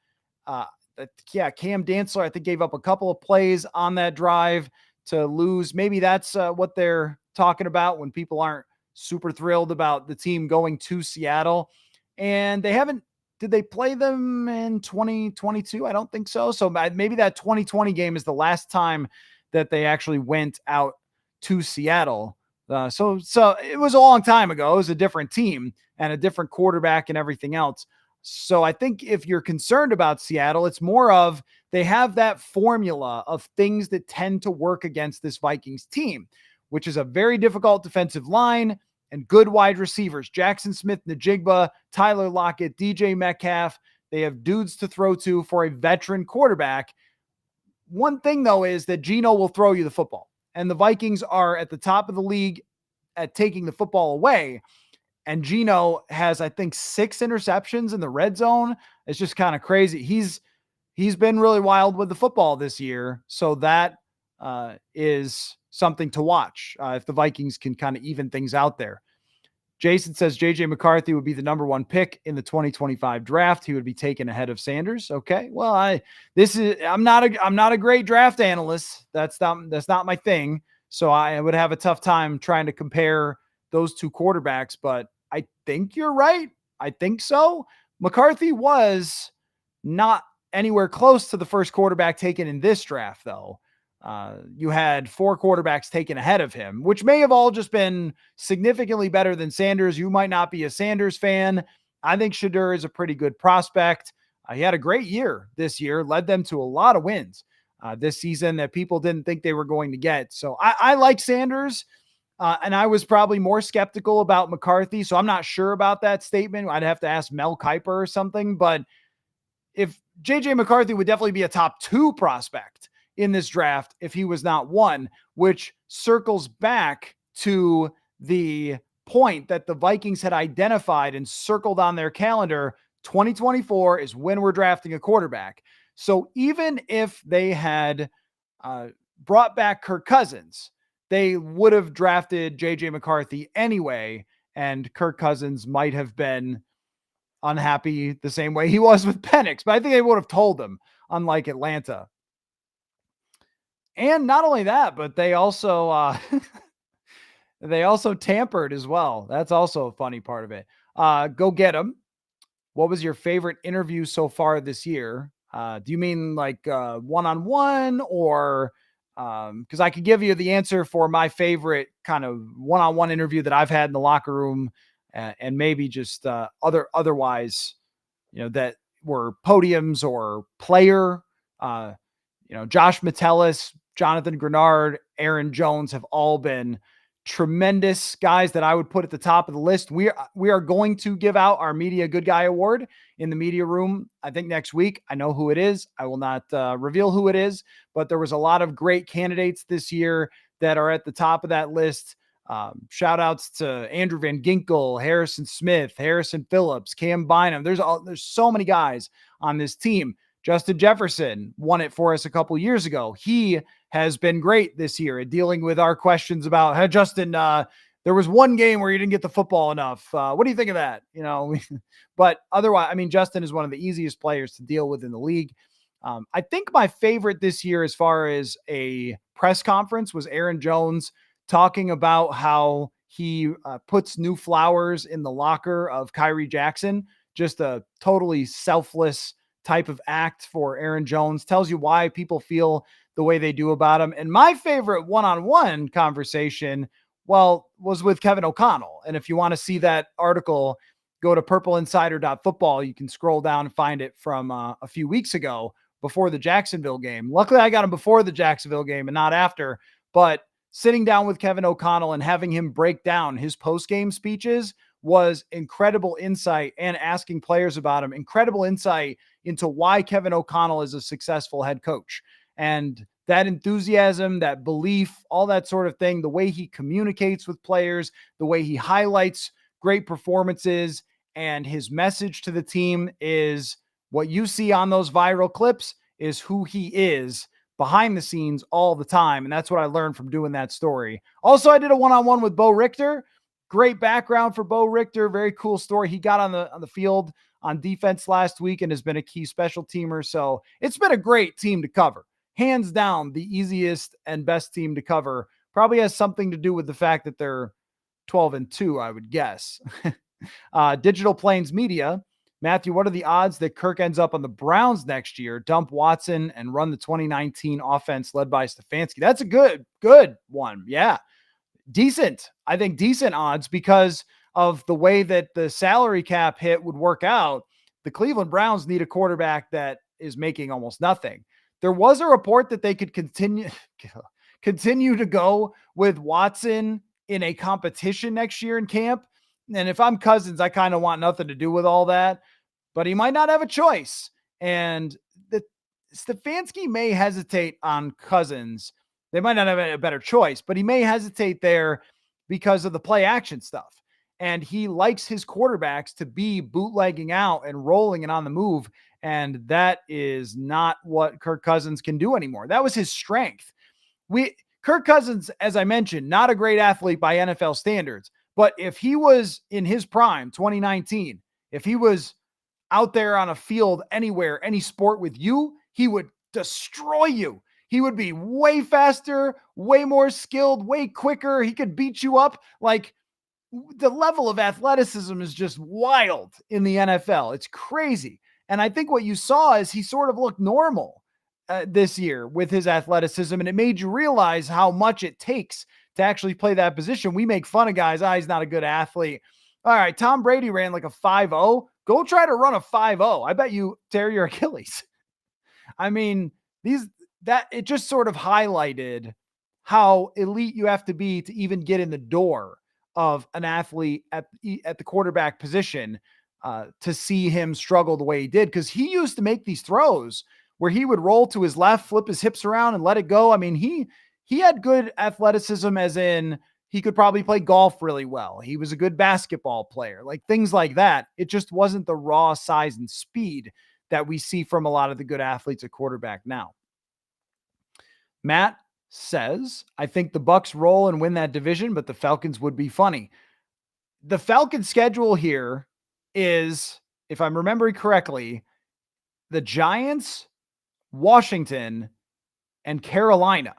Cam Dantzler, I think, gave up a couple of plays on that drive to lose. Maybe that's what they're talking about when people aren't super thrilled about the team going to Seattle. And did they play them in 2022? I don't think so. So maybe that 2020 game is the last time that they actually went out to Seattle. So it was a long time ago. It was a different team and a different quarterback and everything else. So I think if you're concerned about Seattle, it's more of they have that formula of things that tend to work against this Vikings team, which is a very difficult defensive line and good wide receivers. Jackson Smith-Njigba, Tyler Lockett, DJ Metcalf. They have dudes to throw to for a veteran quarterback. One thing, though, is that Geno will throw you the football. And the Vikings are at the top of the league at taking the football away. And Geno has, I think, 6 interceptions in the red zone. It's just kind of crazy. He's been really wild with the football this year. So that is something to watch if the Vikings can kind of even things out there. Jason says JJ McCarthy would be the number 1 pick in the 2025 draft. He would be taken ahead of Sanders. Okay. Well, I'm not a great draft analyst. That's not my thing. So I would have a tough time trying to compare those two quarterbacks, but I think you're right. I think so. McCarthy was not anywhere close to the first quarterback taken in this draft, though. You had 4 quarterbacks taken ahead of him, which may have all just been significantly better than Sanders. You might not be a Sanders fan. I think Shedeur is a pretty good prospect. He had a great year this year, led them to a lot of wins this season that people didn't think they were going to get. So I like Sanders, and I was probably more skeptical about McCarthy. So I'm not sure about that statement. I'd have to ask Mel Kiper or something. But if JJ McCarthy would definitely be a top 2 prospect in this draft if he was not 1, which circles back to the point that the Vikings had identified and circled on their calendar. 2024 is when we're drafting a quarterback. So even if they had brought back Kirk Cousins, they would have drafted JJ McCarthy anyway, and Kirk Cousins might have been unhappy the same way he was with Penix, but I think they would have told him, unlike Atlanta. And not only that, but they also they also tampered as well. That's also a funny part of it. Go get them. What was your favorite interview so far this year? Do you mean like one-on-one, or because I could give you the answer for my favorite kind of one-on-one interview that I've had in the locker room, and maybe just otherwise, that were podiums or player. Uh, Josh Metellus, Jonathan Grenard, Aaron Jones have all been tremendous guys that I would put at the top of the list. We are going to give out our Media Good Guy Award in the media room, I think next week. I know who it is. I will not reveal who it is, but there was a lot of great candidates this year that are at the top of that list. Shout outs to Andrew Van Ginkel, Harrison Smith, Harrison Phillips, Cam Bynum. There's so many guys on this team. Justin Jefferson won it for us a couple years ago. He has been great this year at dealing with our questions about, hey, Justin, there was one game where you didn't get the football enough. What do you think of that? But otherwise, I mean, Justin is one of the easiest players to deal with in the league. I think my favorite this year, as far as a press conference, was Aaron Jones talking about how he puts new flowers in the locker of Kyrie Jackson. Just a totally selfless type of act for Aaron Jones. Tells you why people feel the way they do about him. And my favorite one-on-one conversation, well, was with Kevin O'Connell. And if you want to see that article, go to purpleinsider.football. You can scroll down and find it from a few weeks ago before the Jacksonville game. Luckily, I got him before the Jacksonville game and not after. But sitting down with Kevin O'Connell and having him break down his post-game speeches was incredible insight, and asking players about him, incredible insight into why Kevin O'Connell is a successful head coach. And that enthusiasm, that belief, all that sort of thing, the way he communicates with players, the way he highlights great performances, and his message to the team is what you see on those viral clips is who he is behind the scenes all the time. And that's what I learned from doing that story. Also, I did a one-on-one with Bo Richter. Great background for Bo Richter. Very cool story. He got on the field on defense last week and has been a key special teamer. So it's been a great team to cover. Hands down, the easiest and best team to cover. Probably has something to do with the fact that they're 12-2, I would guess. Digital Plains Media. Matthew, what are the odds that Kirk ends up on the Browns next year, dump Watson, and run the 2019 offense led by Stefanski? That's a good one. Yeah. Decent. I think decent odds because of the way that the salary cap hit would work out. The Cleveland Browns need a quarterback that is making almost nothing. There was a report that they could continue to go with Watson in a competition next year in camp. And if I'm Cousins, I kind of want nothing to do with all that, but he might not have a choice. And the Stefanski may hesitate on Cousins. They might not have a better choice, but he may hesitate there because of the play action stuff. And he likes his quarterbacks to be bootlegging out and rolling and on the move. And that is not what Kirk Cousins can do anymore. That was his strength. Kirk Cousins, as I mentioned, not a great athlete by NFL standards, but if he was in his prime, 2019, if he was out there on a field anywhere, any sport with you, he would destroy you. He would be way faster, way more skilled, way quicker. He could beat you up. Like, the level of athleticism is just wild in the NFL. It's crazy. And I think what you saw is he sort of looked normal this year with his athleticism, and it made you realize how much it takes to actually play that position. We make fun of guys. He's not a good athlete. All right, Tom Brady ran like a 5.0. Go try to run a 5.0. I bet you tear your Achilles. I mean, it just sort of highlighted how elite you have to be to even get in the door of an athlete at the quarterback position to see him struggle the way he did. Because he used to make these throws where he would roll to his left, flip his hips around and let it go. I mean, he had good athleticism, as in he could probably play golf really well. He was a good basketball player, like things like that. It just wasn't the raw size and speed that we see from a lot of the good athletes at quarterback now. Matt says, I think the Bucs roll and win that division, but the Falcons would be funny. The Falcons schedule here is, if I'm remembering correctly, the Giants, Washington, and Carolina.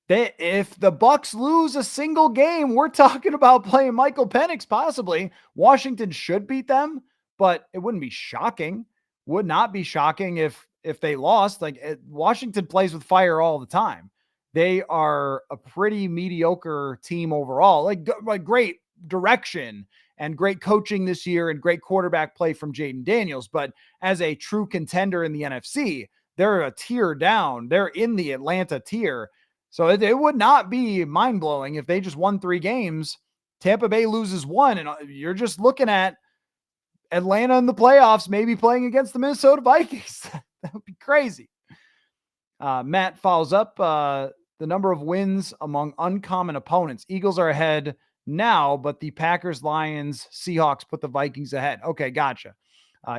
If the Bucks lose a single game, we're talking about playing Michael Penix possibly. Washington should beat them, but it wouldn't be shocking. Would not be shocking if they lost. Washington plays with fire all the time. They are a pretty mediocre team overall. Like great direction and great coaching this year and great quarterback play from Jaden Daniels, but as a true contender in the NFC, they're a tier down. They're in the Atlanta tier. So it would not be mind-blowing if they just won 3 games. Tampa Bay loses 1, and you're just looking at Atlanta in the playoffs, maybe playing against the Minnesota Vikings. That would be crazy. Matt follows up the number of wins among uncommon opponents. Eagles are ahead now, but the Packers, Lions, Seahawks put the Vikings ahead. Okay, gotcha.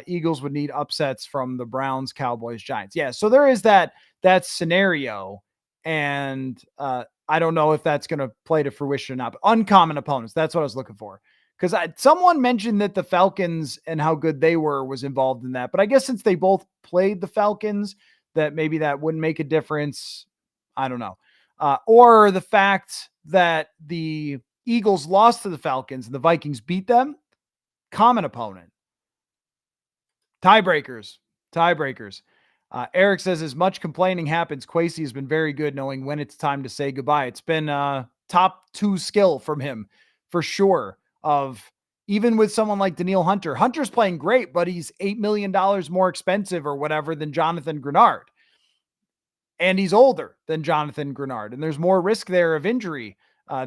Eagles would need upsets from the Browns, Cowboys, Giants. Yeah, so there is that scenario. And I don't know if that's going to play to fruition or not. But uncommon opponents, that's what I was looking for. Because someone mentioned that the Falcons and how good they were was involved in that. But I guess since they both played the Falcons, that maybe that wouldn't make a difference. I don't know. Or the fact that the Eagles lost to the Falcons and the Vikings beat them. Common opponent. Tiebreakers. Eric says, as much complaining happens, Kwesi has been very good knowing when it's time to say goodbye. It's been top 2 skill from him for sure. Of even with someone like Danielle Hunter. Hunter's playing great, but he's $8 million more expensive or whatever than Jonathan Grenard. And he's older than Jonathan Grenard. And there's more risk there of injury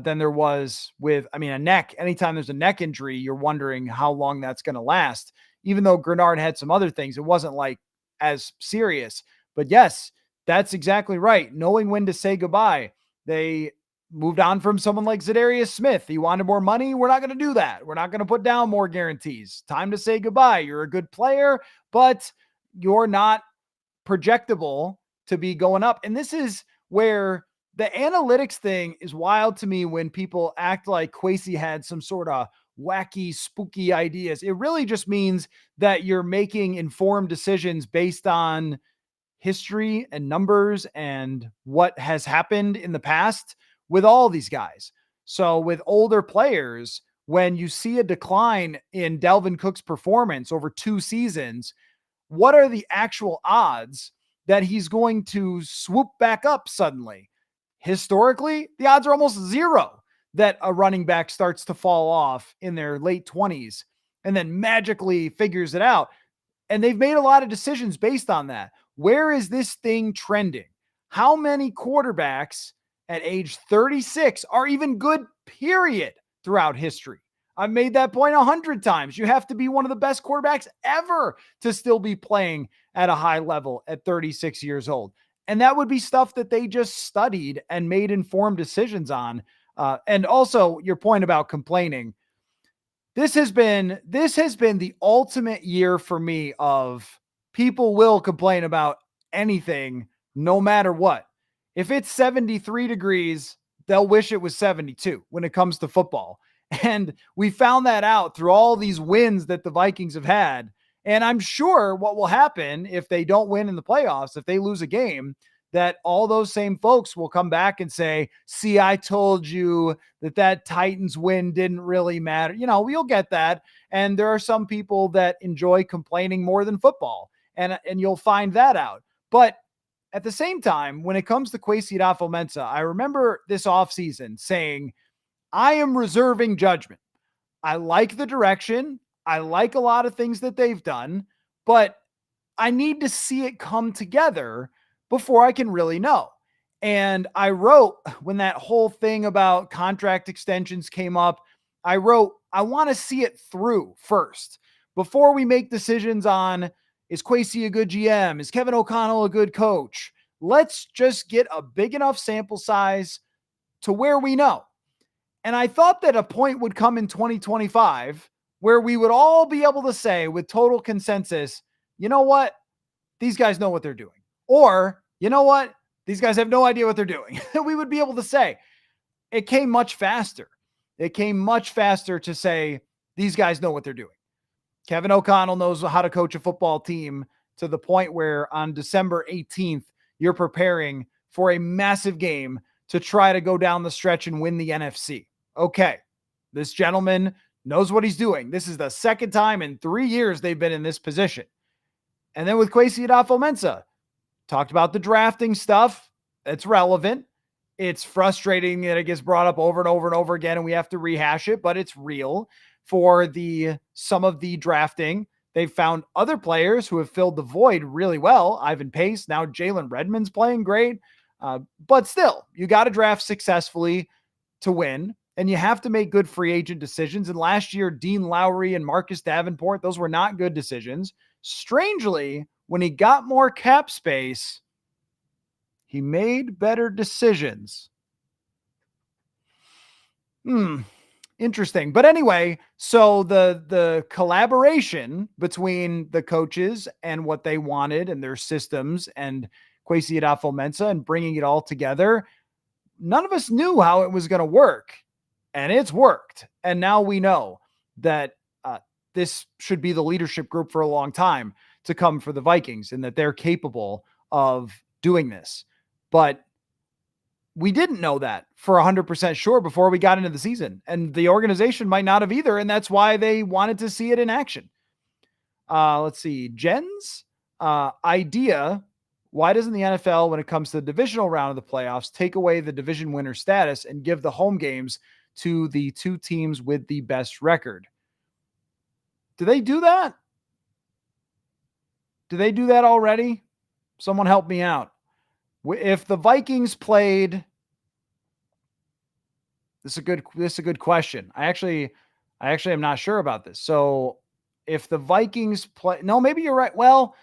than there was with, a neck. Anytime there's a neck injury, you're wondering how long that's going to last. Even though Grenard had some other things, it wasn't like as serious. But yes, that's exactly right. Knowing when to say goodbye. They moved on from someone like Zadarius Smith. He wanted more money. We're not going to do that. We're not going to put down more guarantees. Time to say goodbye. You're a good player, but you're not projectable to be going up. And this is where the analytics thing is wild to me when people act like Kwesi had some sort of wacky, spooky ideas. It really just means that you're making informed decisions based on history and numbers and what has happened in the past with all these guys. So with older players, when you see a decline in Dalvin Cook's performance over 2 seasons, what are the actual odds that he's going to swoop back up suddenly? Historically, the odds are almost 0 that a running back starts to fall off in their late 20s and then magically figures it out. And they've made a lot of decisions based on that. Where is this thing trending? How many quarterbacks at age 36 are even good, period, throughout history? I've made that point 100 times. You have to be one of the best quarterbacks ever to still be playing at a high level at 36 years old. And that would be stuff that they just studied and made informed decisions on. And also your point about complaining. This has been the ultimate year for me of people will complain about anything, no matter what. If it's 73 degrees, they'll wish it was 72 when it comes to football. And we found that out through all these wins that the Vikings have had. And I'm sure what will happen if they don't win in the playoffs, if they lose a game, that all those same folks will come back and say, see, I told you that Titans win didn't really matter. We'll get that. And there are some people that enjoy complaining more than football. And you'll find that out. But at the same time, when it comes to Kwesi adofo-mensah, I remember this offseason saying, I am reserving judgment. I like the direction. I like a lot of things that they've done, but I need to see it come together before I can really know. And I wrote, when that whole thing about contract extensions came up, I wrote, I want to see it through first before we make decisions on, is Kwesi a good GM? Is Kevin O'Connell a good coach? Let's just get a big enough sample size to where we know. And I thought that a point would come in 2025 where we would all be able to say with total consensus, you know what? These guys know what they're doing. Or, you know what? These guys have no idea what they're doing. We would be able to say it came much faster. It came much faster to say these guys know what they're doing. Kevin O'Connell knows how to coach a football team to the point where on December 18th, you're preparing for a massive game to try to go down the stretch and win the NFC. Okay, this gentleman knows what he's doing. This is the second time in 3 years they've been in this position. And then with Kwesi Adofo-Mensah, talked about the drafting stuff. It's relevant. It's frustrating that it gets brought up over and over and over again, and we have to rehash it, but it's real. For some of the drafting, they've found other players who have filled the void really well. Ivan Pace, now Jalen Redmond's playing great. But still, you got to draft successfully to win, and you have to make good free agent decisions. And last year, Dean Lowry and Marcus Davenport, those were not good decisions. Strangely, when he got more cap space, he made better decisions. Interesting. But anyway, so the collaboration between the coaches and what they wanted and their systems and Kwesi Adofo-Mensah and bringing it all together, none of us knew how it was going to work. And it's worked. And now we know that this should be the leadership group for a long time to come for the Vikings and that they're capable of doing this. But we didn't know that for 100% sure before we got into the season. And the organization might not have either. And that's why they wanted to see it in action. Let's see. Jen's idea. Why doesn't the NFL, when it comes to the divisional round of the playoffs, take away the division winner status and give the home games to the two teams with the best record? Do they do that? Do they do that already? Someone help me out. If the Vikings played, this is a good question. I actually am not sure about this. So if the Vikings play, no, maybe you're right. Well,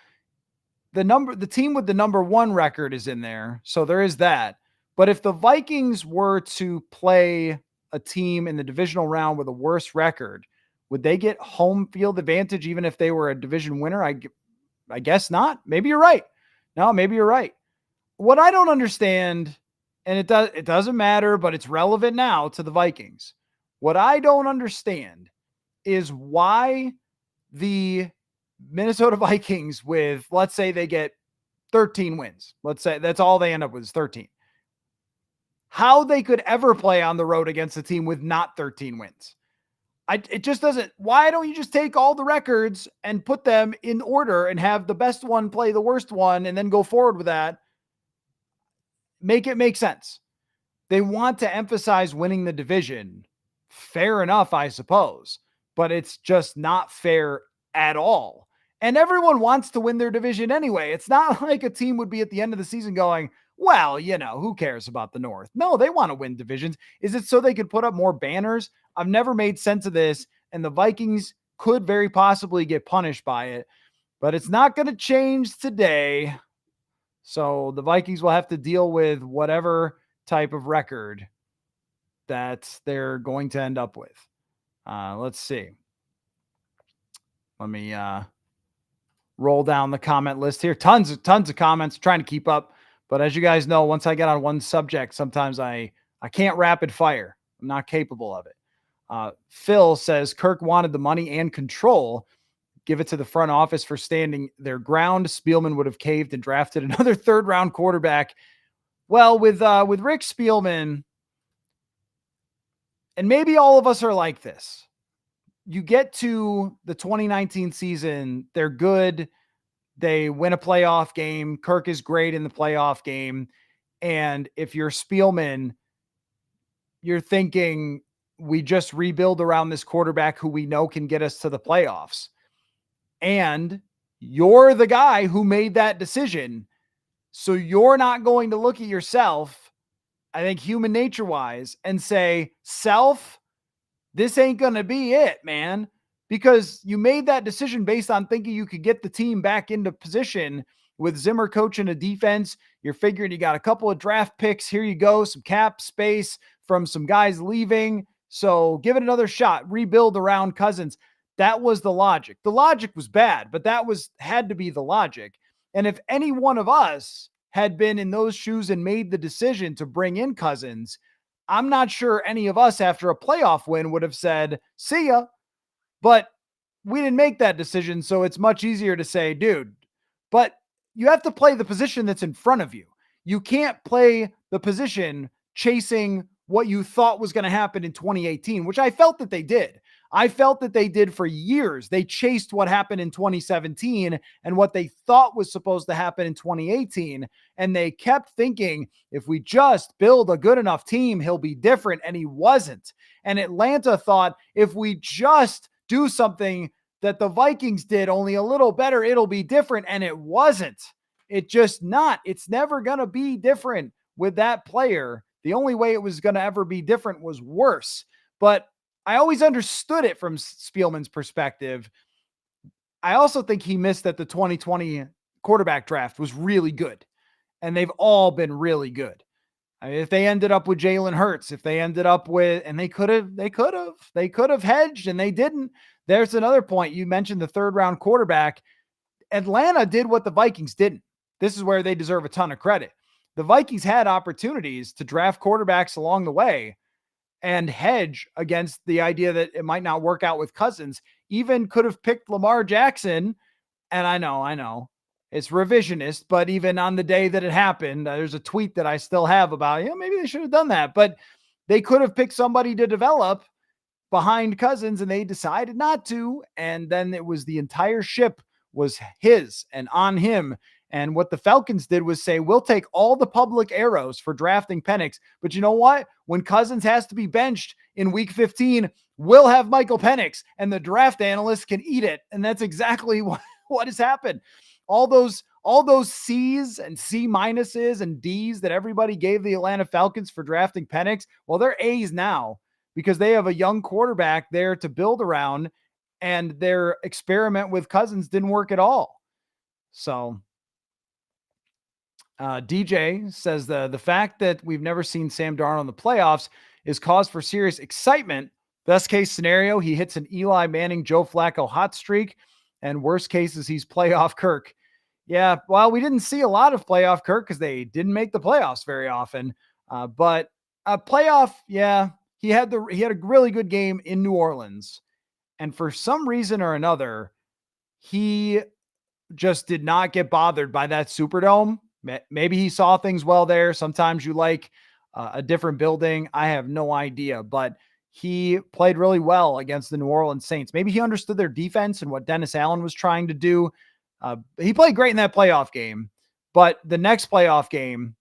the team with the number 1 record is in there. So there is that. But if the Vikings were to play a team in the divisional round with a worse record, would they get home field advantage even if they were a division winner? I guess not. Maybe you're right. No, maybe you're right. What I don't understand, and it doesn't matter, but it's relevant now to the Vikings. What I don't understand is why the Minnesota Vikings with, let's say they get 13 wins. Let's say that's all they end up with is 13. How they could ever play on the road against a team with not 13 wins. It just doesn't. Why don't you just take all the records and put them in order and have the best one play the worst one and then go forward with that? Make it make sense. They want to emphasize winning the division. Fair enough, I suppose, but it's just not fair at all. And everyone wants to win their division anyway. It's not like a team would be at the end of the season going, well, who cares about the North? No, they want to win divisions. Is it so they could put up more banners? I've never made sense of this, and the Vikings could very possibly get punished by it, but it's not going to change today. So the Vikings will have to deal with whatever type of record that they're going to end up with. Let's see. Let me roll down the comment list here. Tons of comments, trying to keep up. But as you guys know, once I get on one subject, sometimes I can't rapid fire. I'm not capable of it. Phil says Kirk wanted the money and control. Give it to the front office for standing their ground. Spielman would have caved and drafted another 3rd-round quarterback. Well, with Rick Spielman, and maybe all of us are like this. You get to the 2019 season, they're good. They win a playoff game. Kirk is great in the playoff game. And if you're Spielman, you're thinking we just rebuild around this quarterback who we know can get us to the playoffs. And you're the guy who made that decision. So you're not going to look at yourself, I think human nature wise, and say, self, this ain't going to be it, man. Because you made that decision based on thinking you could get the team back into position with Zimmer coaching a defense. You're figuring you got a couple of draft picks. Here you go. Some cap space from some guys leaving. So give it another shot. Rebuild around Cousins. That was the logic. The logic was bad, but that had to be the logic. And if any one of us had been in those shoes and made the decision to bring in Cousins, I'm not sure any of us after a playoff win would have said, see ya. But we didn't make that decision, so it's much easier to say, dude, but you have to play the position that's in front of you. You can't play the position chasing what you thought was going to happen in 2018, which I felt that they did. I felt that they did for years. They chased what happened in 2017 and what they thought was supposed to happen in 2018. And they kept thinking, if we just build a good enough team, he'll be different. And he wasn't. And Atlanta thought, if we just do something that the Vikings did only a little better, it'll be different. And it wasn't. It just not. It's never going to be different with that player. The only way it was going to ever be different was worse. But I always understood it from Spielman's perspective. I also think he missed that the 2020 quarterback draft was really good, and they've all been really good. I mean, if they ended up with Jalen Hurts, if they ended up with, and they could have hedged and they didn't. There's another point. You mentioned the third round quarterback. Atlanta did what the Vikings didn't. This is where they deserve a ton of credit. The Vikings had opportunities to draft quarterbacks along the way and hedge against the idea that it might not work out with Cousins. Even could have picked Lamar Jackson. And I know it's revisionist, but even on the day that it happened, there's a tweet that I still have about, maybe they should have done that, but they could have picked somebody to develop behind Cousins and they decided not to. And then it was the entire ship was his and on him. And what the Falcons did was say, we'll take all the public arrows for drafting Penix. But you know what? When Cousins has to be benched in week 15, we'll have Michael Penix and the draft analysts can eat it. And that's exactly what has happened. All those C's and C minuses and D's that everybody gave the Atlanta Falcons for drafting Penix, well, they're A's now because they have a young quarterback there to build around, and their experiment with Cousins didn't work at all. So DJ says the fact that we've never seen Sam Darnold in the playoffs is cause for serious excitement. Best case scenario, he hits an Eli Manning, Joe Flacco hot streak. And worst case is he's playoff Kirk. Yeah, well, we didn't see a lot of playoff Kirk because they didn't make the playoffs very often. But a playoff, yeah, he had a really good game in New Orleans. And for some reason or another, he just did not get bothered by that Superdome. Maybe he saw things well there. Sometimes you like a different building. I have no idea, but he played really well against the New Orleans Saints. Maybe he understood their defense and what Dennis Allen was trying to do. He played great in that playoff game, but the next playoff game,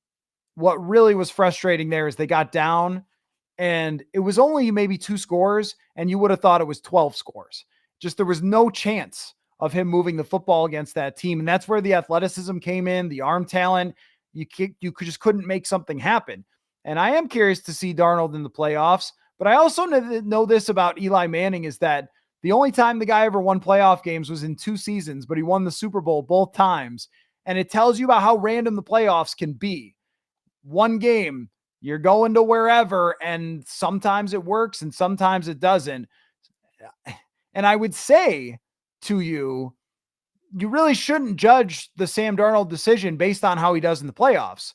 what really was frustrating there is they got down and it was only maybe 2 scores and you would have thought it was 12 scores. Just there was no chance of him moving the football against that team. And that's where the athleticism came in, the arm talent. You just couldn't make something happen. And I am curious to see Darnold in the playoffs, but I also know this about Eli Manning is that the only time the guy ever won playoff games was in 2 seasons, but he won the Super Bowl both times. And it tells you about how random the playoffs can be. One game, you're going to wherever, and sometimes it works and sometimes it doesn't. And I would say to you, you really shouldn't judge the Sam Darnold decision based on how he does in the playoffs.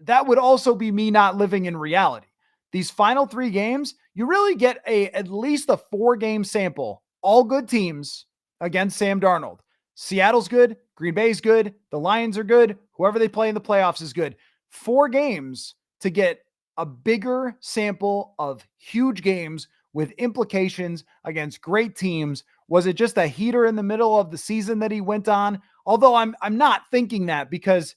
That would also be me not living in reality. These final 3 games, you really get at least a 4-game sample, all good teams against Sam Darnold. Seattle's good, Green Bay's good, the Lions are good, whoever they play in the playoffs is good. 4 games to get a bigger sample of huge games with implications against great teams. Was it just a heater in the middle of the season that he went on? Although I'm not thinking that, because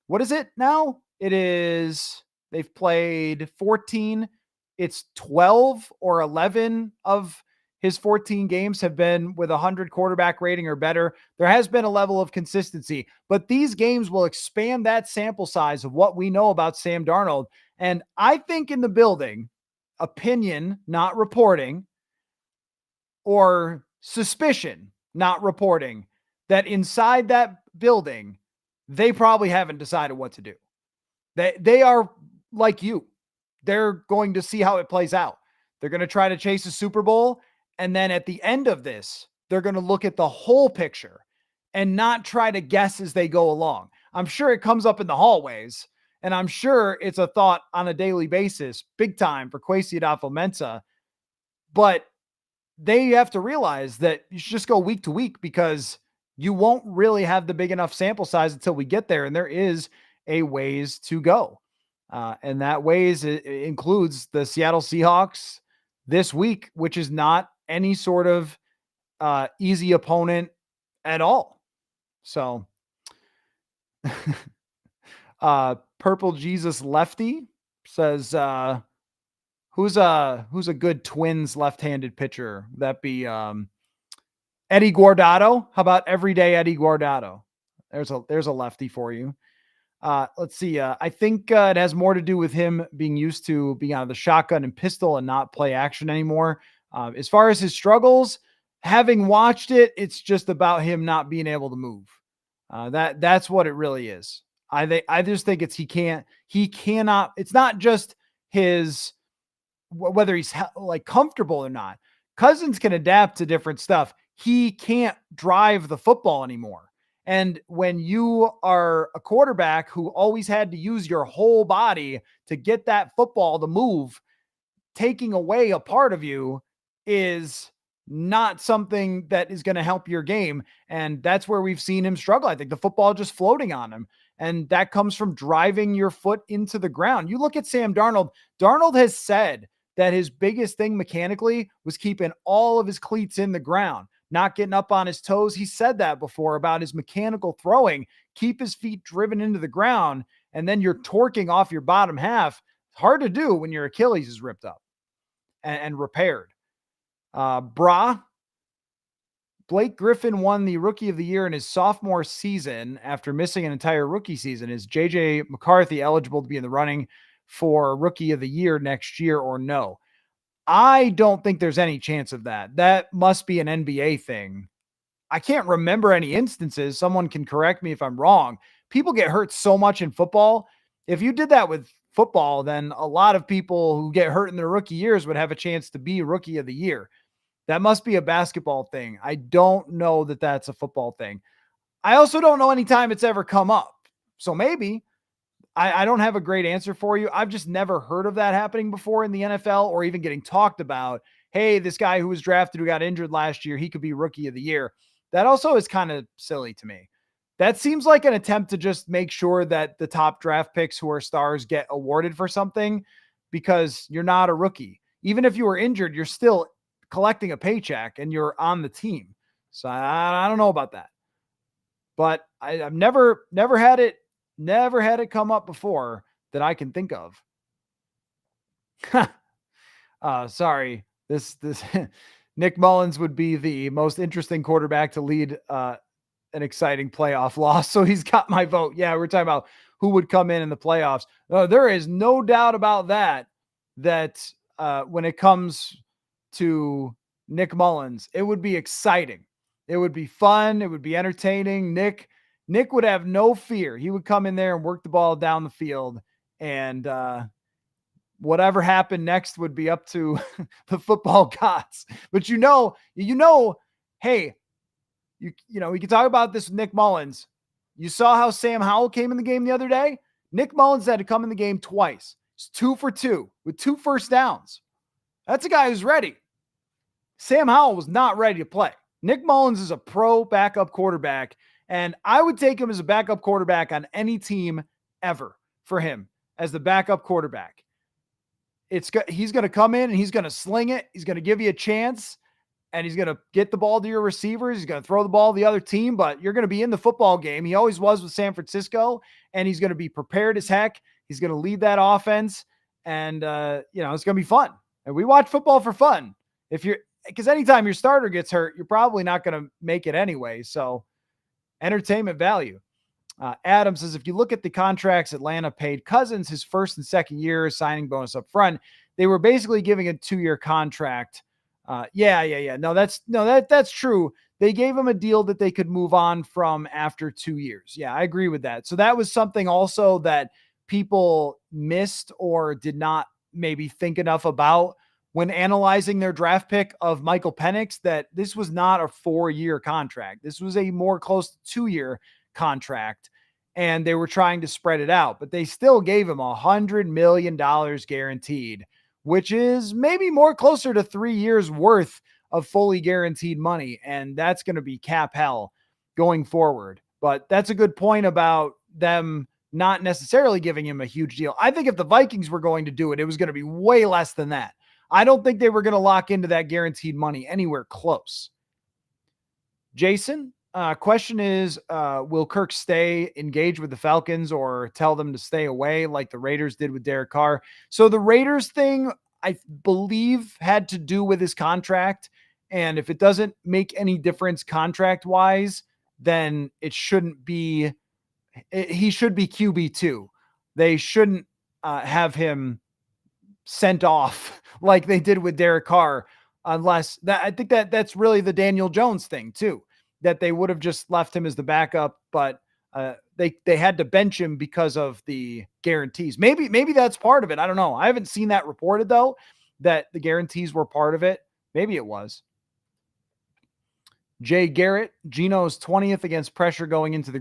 what is it now? It is, they've played 14. It's 12 or 11 of his 14 games have been with 100 quarterback rating or better. There has been a level of consistency, but these games will expand that sample size of what we know about Sam Darnold. And I think in the building, opinion, not reporting, or suspicion, not reporting, that inside that building, they probably haven't decided what to do. They are like you. They're going to see how it plays out. They're going to try to chase a Super Bowl. And then at the end of this, they're going to look at the whole picture and not try to guess as they go along. I'm sure it comes up in the hallways, and I'm sure it's a thought on a daily basis, big time for Kwesi Adofo-Mensah. But they have to realize that you should just go week to week, because you won't really have the big enough sample size until we get there. And there is a ways to go. And that ways it includes the Seattle Seahawks this week, which is not any sort of easy opponent at all. So, Purple Jesus Lefty says, who's a good Twins left-handed pitcher? Would that be Eddie Guardado? How about everyday Eddie Guardado? There's a lefty for you. Let's see. I think it has more to do with him being used to being out of the shotgun and pistol and not play action anymore. As far as his struggles, having watched it, it's just about him not being able to move. That's what it really is. I just think he cannot. It's not just his whether he's like comfortable or not. Cousins can adapt to different stuff. He can't drive the football anymore. And when you are a quarterback who always had to use your whole body to get that football to move, taking away a part of you is not something that is going to help your game. And that's where we've seen him struggle. I think the football just floating on him. And that comes from driving your foot into the ground. You look at Sam Darnold. Darnold has said that his biggest thing mechanically was keeping all of his cleats in the ground, not getting up on his toes. He said that before about his mechanical throwing. Keep his feet driven into the ground, and then you're torquing off your bottom half. It's hard to do when your Achilles is ripped up and repaired. Blake Griffin won the Rookie of the Year in his sophomore season after missing an entire rookie season. Is J.J. McCarthy eligible to be in the running for Rookie of the Year next year or no? I don't think there's any chance of that. That must be an NBA thing. I can't remember any instances. Someone can correct me if I'm wrong. People get hurt so much in football. If you did that with football, then a lot of people who get hurt in their rookie years would have a chance to be Rookie of the Year. That must be a basketball thing. I don't know that that's a football thing. I also don't know any time it's ever come up. So maybe. I don't have a great answer for you. I've just never heard of that happening before in the NFL or even getting talked about. Hey, this guy who was drafted, who got injured last year, he could be Rookie of the Year. That also is kind of silly to me. That seems like an attempt to just make sure that the top draft picks who are stars get awarded for something because you're not a rookie. Even if you were injured, you're still collecting a paycheck and you're on the team. So I don't know about that. But I've never had it come up before that I can think of. Sorry. This Nick Mullins would be the most interesting quarterback to lead an exciting playoff loss. So he's got my vote. Yeah, we're talking about who would come in the playoffs. There is no doubt about that when it comes to Nick Mullins, it would be exciting. It would be fun. It would be entertaining. Nick would have no fear. He would come in there and work the ball down the field, and whatever happened next would be up to the football gods. But hey, we can talk about this with Nick Mullins. You saw how Sam Howell came in the game the other day? Nick Mullins had to come in the game twice. It's 2 for 2 with 2 first downs. That's a guy who's ready. Sam Howell was not ready to play. Nick Mullins is a pro backup quarterback, and I would take him as a backup quarterback on any team ever for him as the backup quarterback. He's going to come in and he's going to sling it. He's going to give you a chance, and he's going to get the ball to your receivers. He's going to throw the ball to the other team, but you're going to be in the football game. He always was with San Francisco, and he's going to be prepared as heck. He's going to lead that offense, and it's going to be fun. And we watch football for fun. Because anytime your starter gets hurt, you're probably not going to make it anyway. So entertainment value. Adam says, if you look at the contracts Atlanta paid Cousins his first and second year signing bonus up front, they were basically giving a 2-year contract. Yeah. No, that's true. They gave him a deal that they could move on from after 2 years. Yeah, I agree with that. So that was something also that people missed or did not maybe think enough about when analyzing their draft pick of Michael Penix, that this was not a 4-year contract. This was a more close to 2-year contract, and they were trying to spread it out, but they still gave him $100 million guaranteed, which is maybe more closer to 3 years worth of fully guaranteed money. And that's going to be cap hell going forward. But that's a good point about them not necessarily giving him a huge deal. I think if the Vikings were going to do it, it was going to be way less than that. I don't think they were going to lock into that guaranteed money anywhere close. Jason, question is, will Kirk stay engaged with the Falcons or tell them to stay away like the Raiders did with Derek Carr? So the Raiders thing, I believe, had to do with his contract. And if it doesn't make any difference contract-wise, then it shouldn't be – he should be QB2. They shouldn't have him sent off like they did with Derek Carr, unless that, I think that's really the Daniel Jones thing too, that they would have just left him as the backup, but they had to bench him because of the guarantees. Maybe that's part of it. I don't know. I haven't seen that reported though, that the guarantees were part of it. Maybe it was. Jay Garrett, Geno's 20th against pressure going into the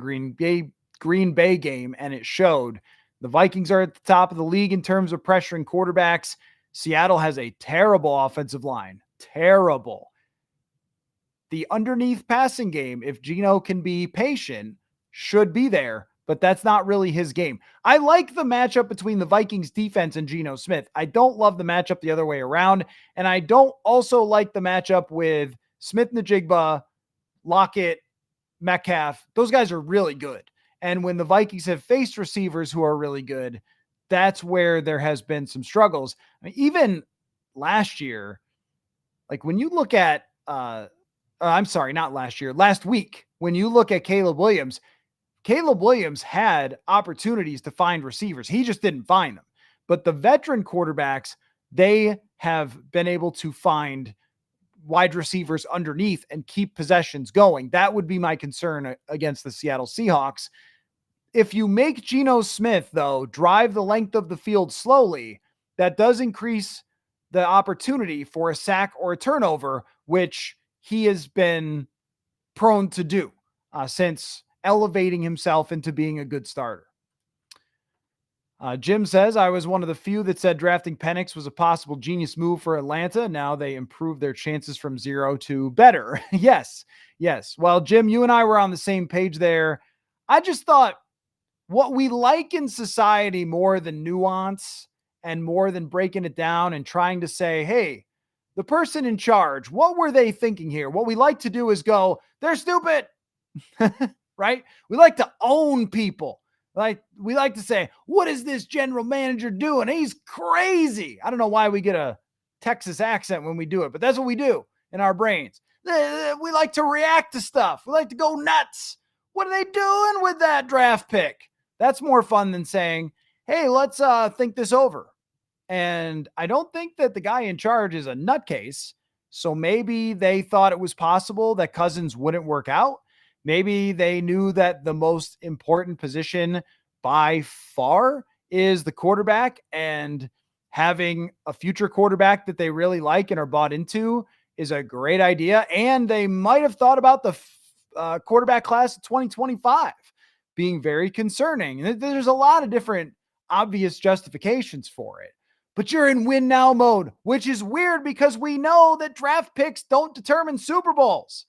Green Bay game, and it showed. The Vikings are at the top of the league in terms of pressuring quarterbacks. Seattle has a terrible offensive line. Terrible. The underneath passing game, if Geno can be patient, should be there, but that's not really his game. I like the matchup between the Vikings defense and Geno Smith. I don't love the matchup the other way around, and I don't also like the matchup with Smith-Njigba, Lockett, Metcalf. Those guys are really good. And when the Vikings have faced receivers who are really good, that's where there has been some struggles. I mean, even last year, like when you look at, last week, when you look at Caleb Williams had opportunities to find receivers. He just didn't find them. But the veteran quarterbacks, they have been able to find wide receivers underneath and keep possessions going. That would be my concern against the Seattle Seahawks. If you make Geno Smith, though, drive the length of the field slowly, that does increase the opportunity for a sack or a turnover, which he has been prone to do since elevating himself into being a good starter. Jim says, I was one of the few that said drafting Penix was a possible genius move for Atlanta. Now they improved their chances from 0 to better. Yes. Well, Jim, you and I were on the same page there. I just thought what we like in society more than nuance and more than breaking it down and trying to say, hey, the person in charge, what were they thinking here? What we like to do is go, they're stupid, right? We like to own people. Like we like to say, what is this general manager doing? He's crazy. I don't know why we get a Texas accent when we do it, but that's what we do in our brains. We like to react to stuff. We like to go nuts. What are they doing with that draft pick? That's more fun than saying, hey, let's think this over. And I don't think that the guy in charge is a nutcase. So maybe they thought it was possible that Cousins wouldn't work out. Maybe they knew that the most important position by far is the quarterback, and having a future quarterback that they really like and are bought into is a great idea. And they might have thought about the quarterback class of 2025 being very concerning. There's a lot of different obvious justifications for it, but you're in win now mode, which is weird because we know that draft picks don't determine Super Bowls.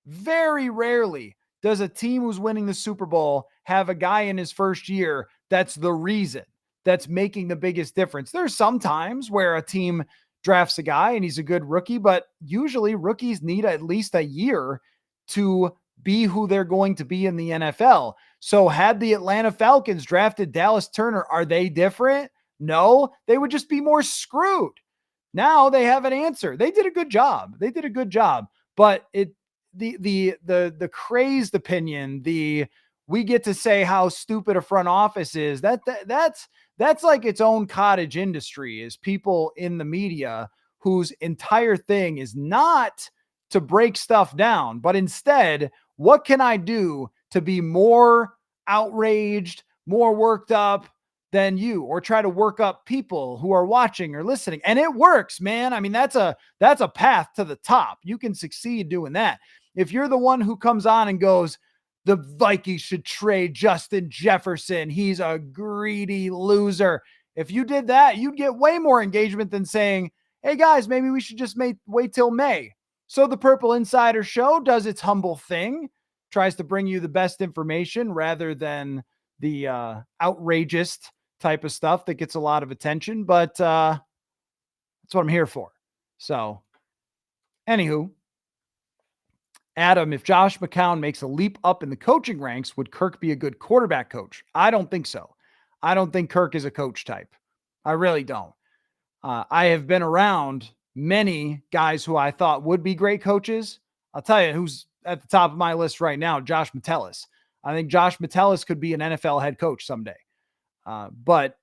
Very rarely does a team who's winning the Super Bowl have a guy in his first year that's the reason, that's making the biggest difference. There's some times where a team drafts a guy and he's a good rookie, but usually rookies need at least a year to be who they're going to be in the NFL. So had the Atlanta Falcons drafted Dallas Turner, are they different? No, they would just be more screwed. Now they have an answer. They did a good job. But the crazed opinion, we get to say how stupid a front office is, that's like its own cottage industry, is people in the media whose entire thing is not to break stuff down, but instead, what can I do to be more outraged, more worked up than you, or try to work up people who are watching or listening? And it works, man. I mean, that's a path to the top. You can succeed doing that. If you're the one who comes on and goes, the Vikings should trade Justin Jefferson, he's a greedy loser. If you did that, you'd get way more engagement than saying, hey guys, maybe we should just wait till May. So the Purple Insider Show does its humble thing, tries to bring you the best information rather than outrageous type of stuff that gets a lot of attention, but that's what I'm here for. So, anywho, Adam, if Josh McCown makes a leap up in the coaching ranks, would Kirk be a good quarterback coach? I don't think so. I don't think Kirk is a coach type. I really don't. I have been around many guys who I thought would be great coaches. I'll tell you who's at the top of my list right now, Josh Metellus. I think Josh Metellus could be an NFL head coach someday. But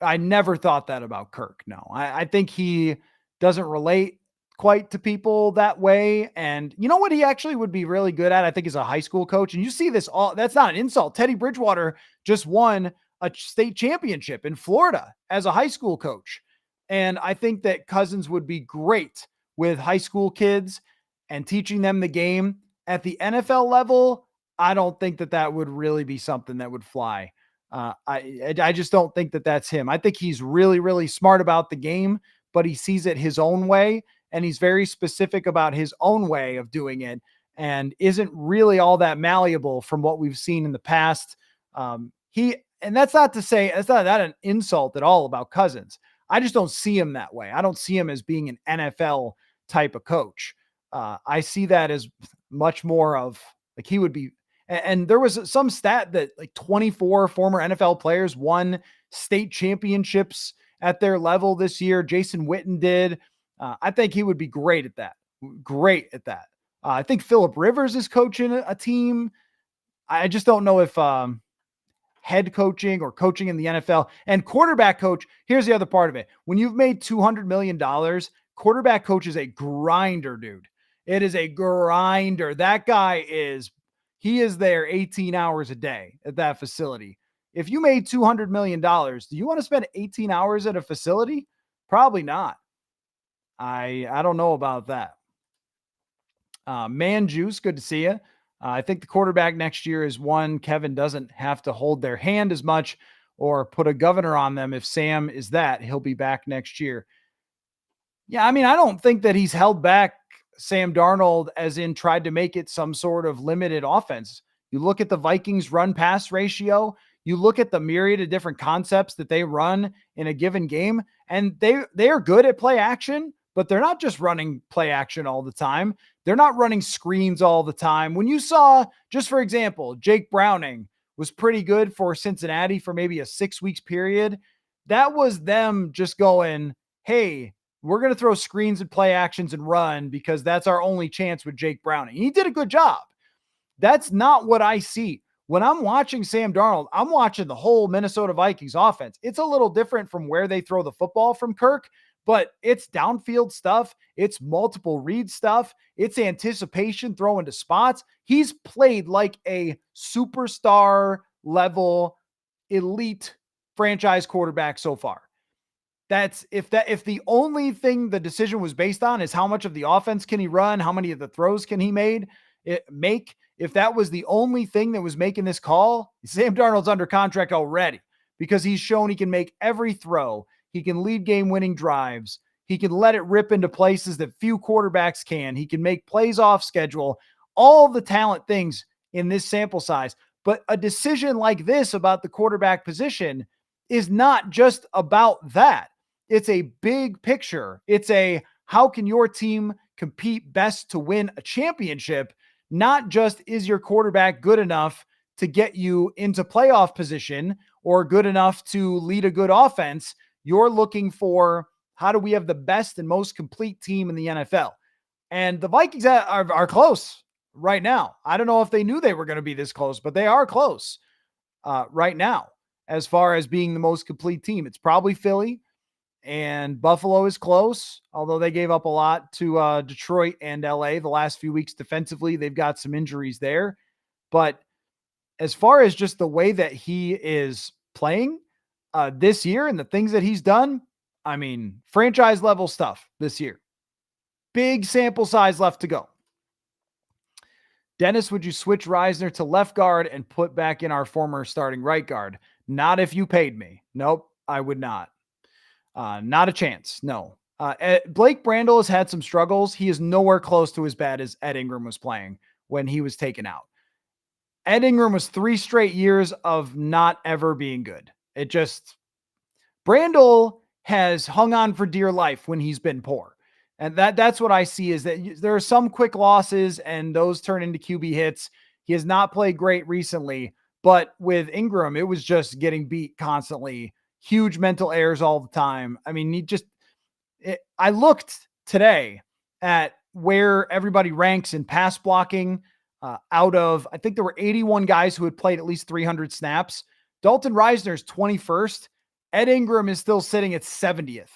I never thought that about Kirk. No, I think he doesn't relate quite to people that way. And you know what he actually would be really good at, I think, is a high school coach. And you see this all, that's not an insult. Teddy Bridgewater just won a state championship in Florida as a high school coach. And I think that Cousins would be great with high school kids and teaching them the game. At the NFL level, I don't think that that would really be something that would fly. I just don't think that that's him. I think he's really, really smart about the game, but he sees it his own way, and he's very specific about his own way of doing it, and isn't really all that malleable from what we've seen in the past. And that's not to say, that's not an insult at all about Cousins. I just don't see him that way. I don't see him as being an NFL type of coach. I see that as much more of like he would be. And there was some stat that like 24 former NFL players won state championships at their level this year. Jason Witten did. I think he would be great at that. Great at that. I think Phillip Rivers is coaching a team. I just don't know if head coaching or coaching in the NFL and quarterback coach. Here's the other part of it. When you've made $200 million, quarterback coach is a grinder, dude. It is a grinder. That guy he is there 18 hours a day at that facility. If you made $200 million, do you want to spend 18 hours at a facility? Probably not. I don't know about that. Man Juice, good to see you. I think the quarterback next year is one Kevin doesn't have to hold their hand as much or put a governor on them. If Sam is that, he'll be back next year. Yeah, I mean, I don't think that he's held back Sam Darnold as in tried to make it some sort of limited offense. You look at the Vikings run pass ratio, you look at the myriad of different concepts that they run in a given game, and they are good at play action, but they're not just running play action all the time. They're not running screens all the time. When you saw, just for example, Jake Browning was pretty good for Cincinnati for maybe a 6 weeks period. That was them just going, hey, we're going to throw screens and play actions and run because that's our only chance with Jake Browning. He did a good job. That's not what I see. When I'm watching Sam Darnold, I'm watching the whole Minnesota Vikings offense. It's a little different from where they throw the football from Kirk, but it's downfield stuff. It's multiple read stuff. It's anticipation, throwing to spots. He's played like a superstar level elite franchise quarterback so far. That's if the only thing the decision was based on is how much of the offense can he run, how many of the throws can he make, if that was the only thing that was making this call, Sam Darnold's under contract already because he's shown he can make every throw. He can lead game-winning drives. He can let it rip into places that few quarterbacks can. He can make plays off schedule, all the talent things in this sample size. But a decision like this about the quarterback position is not just about that. It's a big picture. It's a how can your team compete best to win a championship? Not just is your quarterback good enough to get you into playoff position or good enough to lead a good offense. You're looking for how do we have the best and most complete team in the NFL? And the Vikings are close right now. I don't know if they knew they were going to be this close, but they are close right now as far as being the most complete team. It's probably Philly. And Buffalo is close, although they gave up a lot to Detroit and LA the last few weeks defensively. They've got some injuries there. But as far as just the way that he is playing this year and the things that he's done, I mean, franchise level stuff this year. Big sample size left to go. Dennis, would you switch Reisner to left guard and put back in our former starting right guard? Not if you paid me. Nope, I would not. Not a chance. No. Blake Brandel has had some struggles. He is nowhere close to as bad as Ed Ingram was playing when he was taken out. Ed Ingram was 3 straight years of not ever being good. Brandel has hung on for dear life when he's been poor. And that's what I see, is that there are some quick losses and those turn into QB hits. He has not played great recently, but with Ingram, it was just getting beat constantly, huge mental errors all the time. I mean, I looked today at where everybody ranks in pass blocking. Out of, I think there were 81 guys who had played at least 300 snaps. Dalton Reisner's 21st. Ed Ingram is still sitting at 70th.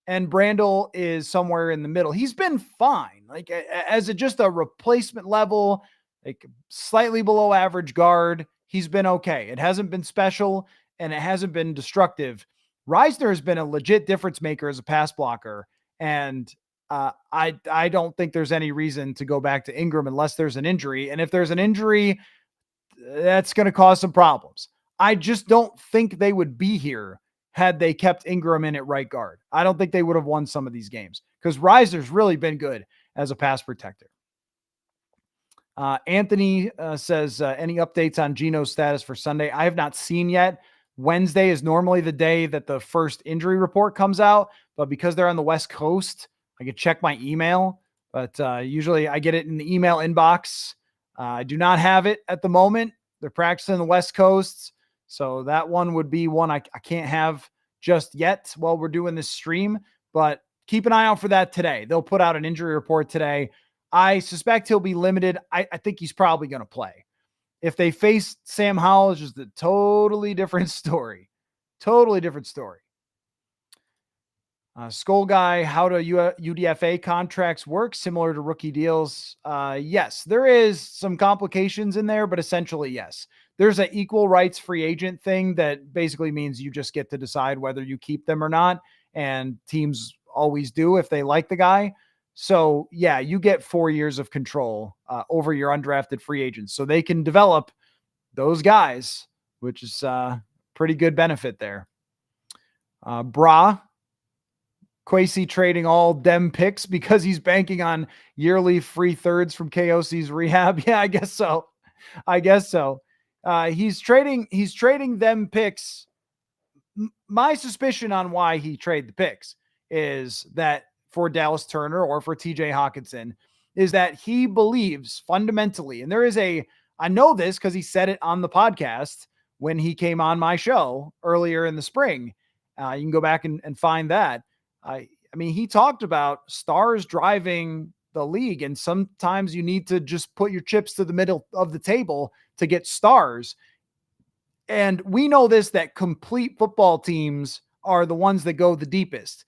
And Brandel is somewhere in the middle. He's been fine, like as just a replacement level, like slightly below average guard. He's been okay. It hasn't been special and it hasn't been destructive. Reisner has been a legit difference maker as a pass blocker. And I don't think there's any reason to go back to Ingram unless there's an injury. And if there's an injury, that's going to cause some problems. I just don't think they would be here had they kept Ingram in at right guard. I don't think they would have won some of these games because Reisner's really been good as a pass protector. Anthony says, any updates on Geno's status for Sunday? I have not seen yet. Wednesday is normally the day that the first injury report comes out, but because they're on the West Coast, I can check my email, but usually I get it in the email inbox. I do not have it at the moment. They're practicing the West Coast, so that one would be one I can't have just yet while we're doing this stream, but keep an eye out for that today. They'll put out an injury report today. I suspect he'll be limited. I think he's probably going to play. If they face Sam Howell, it's just a totally different story. Totally different story. Skol guy, how do UDFA contracts work? Similar to rookie deals? Yes, there is some complications in there, but essentially, yes. There's an equal rights free agent thing that basically means you just get to decide whether you keep them or not. And teams always do if they like the guy. So yeah, you get 4 years of control over your undrafted free agents. So they can develop those guys, which is pretty good benefit there. Quasi trading all dem picks because he's banking on yearly free thirds from KOC's rehab. Yeah, I guess so. He's trading them picks. My suspicion on why he traded the picks is that for Dallas Turner or for TJ Hawkinson is that he believes fundamentally, and I know this because he said it on the podcast when he came on my show earlier in the spring. You can go back and find that. I mean, he talked about stars driving the league, and sometimes you need to just put your chips to the middle of the table to get stars. And we know that complete football teams are the ones that go the deepest.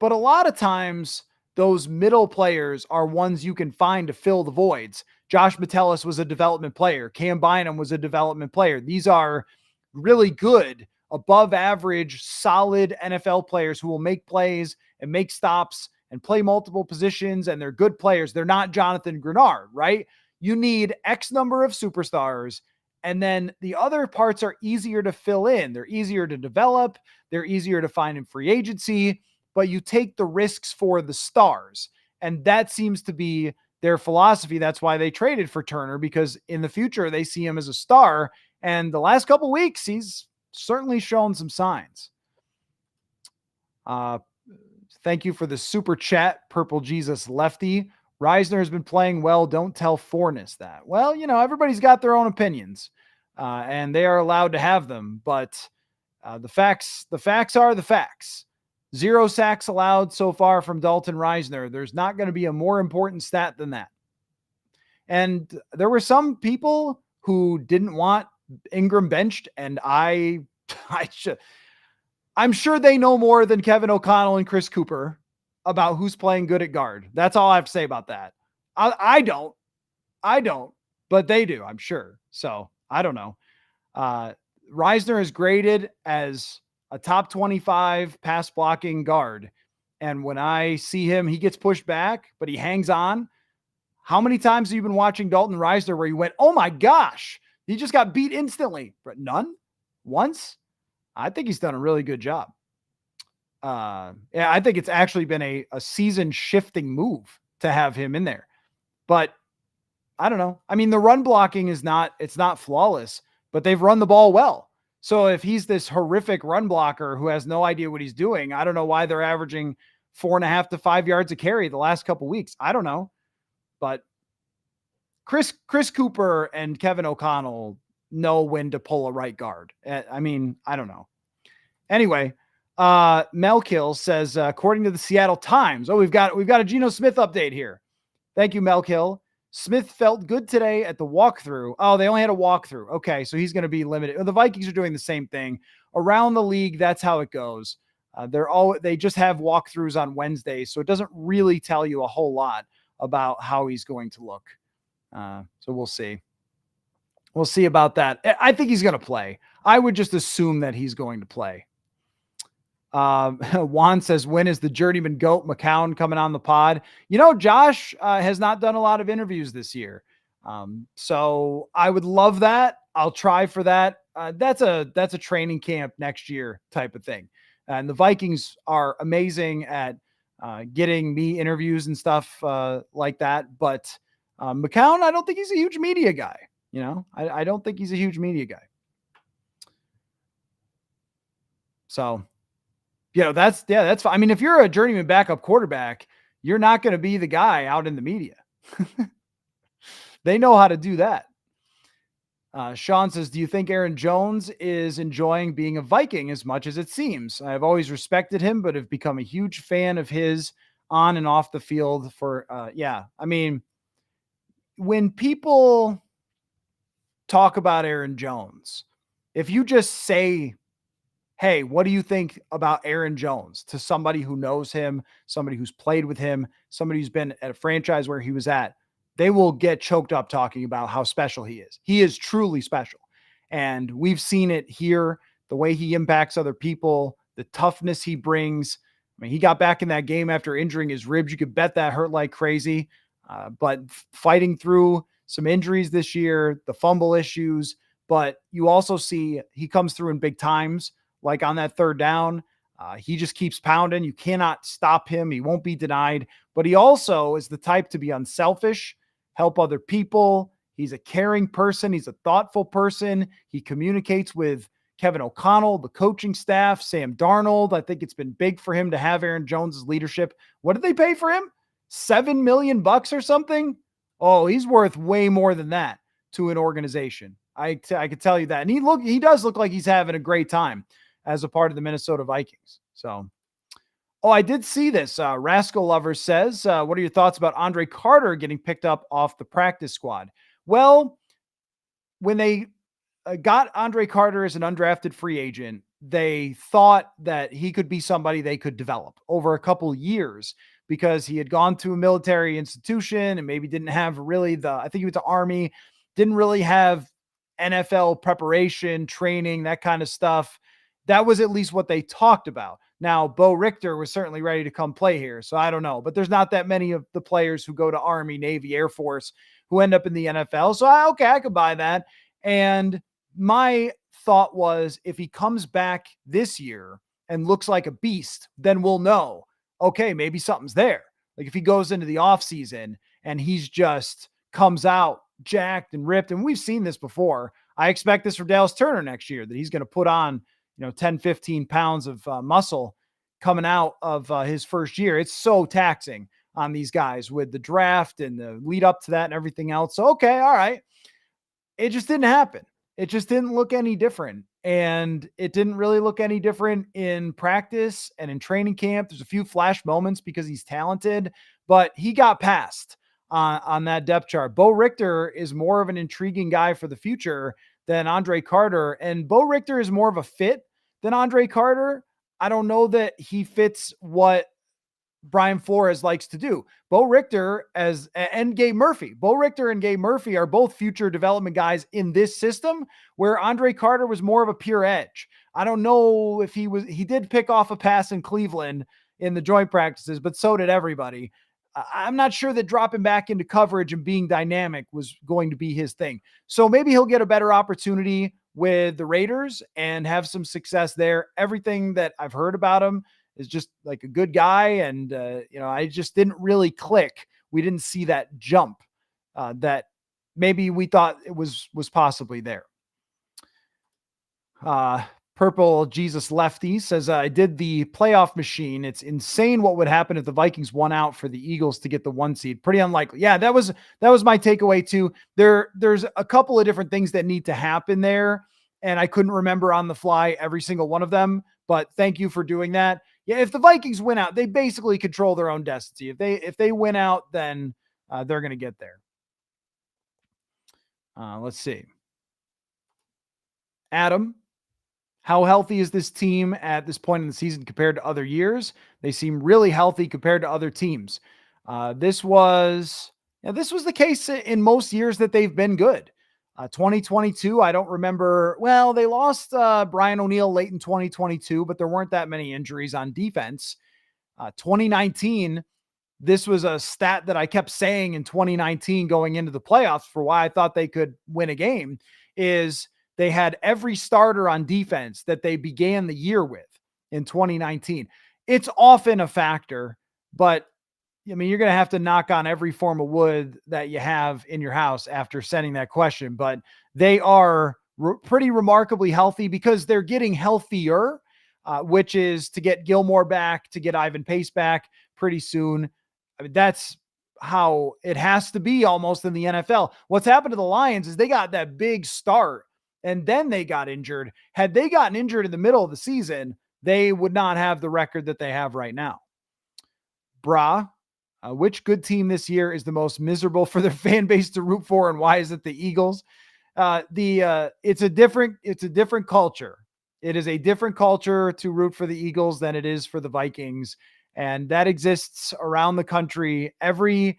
But a lot of times, those middle players are ones you can find to fill the voids. Josh Metellus was a development player. Cam Bynum was a development player. These are really good, above average, solid NFL players who will make plays and make stops and play multiple positions, and they're good players. They're not Jonathan Grenard, right? You need X number of superstars, and then the other parts are easier to fill in. They're easier to develop. They're easier to find in free agency, but you take the risks for the stars. And that seems to be their philosophy. That's why they traded for Turner, because in the future, they see him as a star. And the last couple weeks, he's certainly shown some signs. Thank you for the super chat, Purple Jesus Lefty. Reisner has been playing well. Don't tell Forness that. Well, everybody's got their own opinions, and they are allowed to have them. But the facts are the facts. 0 sacks allowed so far from Dalton Reisner. There's not going to be a more important stat than that. And there were some people who didn't want Ingram benched, and I'm sure they know more than Kevin O'Connell and Chris Cooper about who's playing good at guard. That's all I have to say about that. I don't, but they do, I'm sure. So I don't know. Reisner is graded as a top 25 pass blocking guard. And when I see him, he gets pushed back, but he hangs on. How many times have you been watching Dalton Reisner where you went, oh my gosh, he just got beat instantly? But none? Once? I think he's done a really good job. I think it's actually been a season shifting move to have him in there. But I don't know. I mean, the run blocking it's not flawless, but they've run the ball well. So if he's this horrific run blocker who has no idea what he's doing, I don't know why they're averaging 4.5 to 5 yards a carry the last couple weeks. I don't know. But Chris Cooper and Kevin O'Connell know when to pull a right guard. I mean, I don't know. Anyway, Melkill says, according to the Seattle Times, we've got a Geno Smith update here. Thank you, Melkill. Smith felt good today at the walkthrough. Oh, they only had a walkthrough. Okay, so he's going to be limited. The Vikings are doing the same thing around the league. That's how it goes. They just have walkthroughs on Wednesdays, so it doesn't really tell you a whole lot about how he's going to look. So we'll see. We'll see about that. I think he's going to play. I would just assume that he's going to play. Juan says, when is the journeyman GOAT McCown coming on the pod? You know, Josh has not done a lot of interviews this year. So I would love that. I'll try for that. That's a training camp next year type of thing. And the Vikings are amazing at getting me interviews and stuff like that. But McCown, I don't think he's a huge media guy. You know, I don't think he's a huge media guy. So, that's fine. I mean, if you're a journeyman backup quarterback, you're not going to be the guy out in the media. They know how to do that. Sean says, do you think Aaron Jones is enjoying being a Viking as much as it seems? I've always respected him, but have become a huge fan of his on and off the field I mean, when people talk about Aaron Jones, if you just say, hey, what do you think about Aaron Jones to somebody who knows him, somebody who's played with him, somebody who's been at a franchise where he was at, they will get choked up talking about how special he is. He is truly special. And we've seen it here, the way he impacts other people, the toughness he brings. I mean, he got back in that game after injuring his ribs. You could bet that hurt like crazy. But fighting through some injuries this year, the fumble issues, but you also see he comes through in big times, like on that third down. He just keeps pounding. You cannot stop him. He won't be denied. But he also is the type to be unselfish, help other people. He's a caring person. He's a thoughtful person. He communicates with Kevin O'Connell, the coaching staff, Sam Darnold. I think it's been big for him to have Aaron Jones's leadership. What did they pay for him? $7 million or something? Oh, he's worth way more than that to an organization. I could tell you that. And he does look like he's having a great time as a part of the Minnesota Vikings. So, I did see this. Rascal Lover says, what are your thoughts about Andre Carter getting picked up off the practice squad? Well, when they got Andre Carter as an undrafted free agent, they thought that he could be somebody they could develop over a couple years because he had gone to a military institution and maybe didn't have really I think he went to Army, didn't really have NFL preparation, training, that kind of stuff. That was at least what they talked about. Now, Bo Richter was certainly ready to come play here, so I don't know. But there's not that many of the players who go to Army, Navy, Air Force who end up in the NFL. So, I could buy that. And my thought was if he comes back this year and looks like a beast, then we'll know, okay, maybe something's there. Like if he goes into the offseason and he's just comes out jacked and ripped, and we've seen this before. I expect this for Dallas Turner next year, that he's going to put on 10, 15 pounds of muscle coming out of his first year. It's so taxing on these guys with the draft and the lead up to that and everything else. So, okay, all right. It just didn't happen. It just didn't look any different. And it didn't really look any different in practice and in training camp. There's a few flash moments because he's talented, but he got passed on that depth chart. Bo Richter is more of an intriguing guy for the future than Andre Carter. And Bo Richter is more of a fit than Andre Carter. I don't know that he fits what Brian Flores likes to do. Bo Richter and Gabe Murphy. Bo Richter and Gabe Murphy are both future development guys in this system, where Andre Carter was more of a pure edge. I don't know if he did pick off a pass in Cleveland in the joint practices, but so did everybody. I'm not sure that dropping back into coverage and being dynamic was going to be his thing. So maybe he'll get a better opportunity with the Raiders and have some success there. Everything that I've heard about him is just like a good guy. And, I just didn't really click. We didn't see that jump that maybe we thought it was possibly there. Purple Jesus Lefty says, I did the playoff machine. It's insane what would happen if the Vikings won out for the Eagles to get the 1 seed. Pretty unlikely. Yeah, that was my takeaway too. There's a couple of different things that need to happen there, and I couldn't remember on the fly every single one of them, but thank you for doing that. Yeah, if the Vikings win out, they basically control their own destiny. If they win out, then they're going to get there. Let's see. Adam, how healthy is this team at this point in the season compared to other years? They seem really healthy compared to other teams. This was the case in most years that they've been good. 2022, I don't remember. Well, they lost Brian O'Neill late in 2022, but there weren't that many injuries on defense. 2019, this was a stat that I kept saying in 2019 going into the playoffs for why I thought they could win a game is they had every starter on defense that they began the year with in 2019. It's often a factor, but I mean, you're going to have to knock on every form of wood that you have in your house after sending that question, but they are pretty remarkably healthy because they're getting healthier, which is to get Gilmore back, to get Ivan Pace back pretty soon. I mean, that's how it has to be almost in the NFL. What's happened to the Lions is they got that big start and then they got injured. Had they gotten injured in the middle of the season, they would not have the record that they have right now. Which good team this year is the most miserable for their fan base to root for, and why is it the Eagles? It's a different culture. It is a different culture to root for the Eagles than it is for the Vikings, and that exists around the country. Every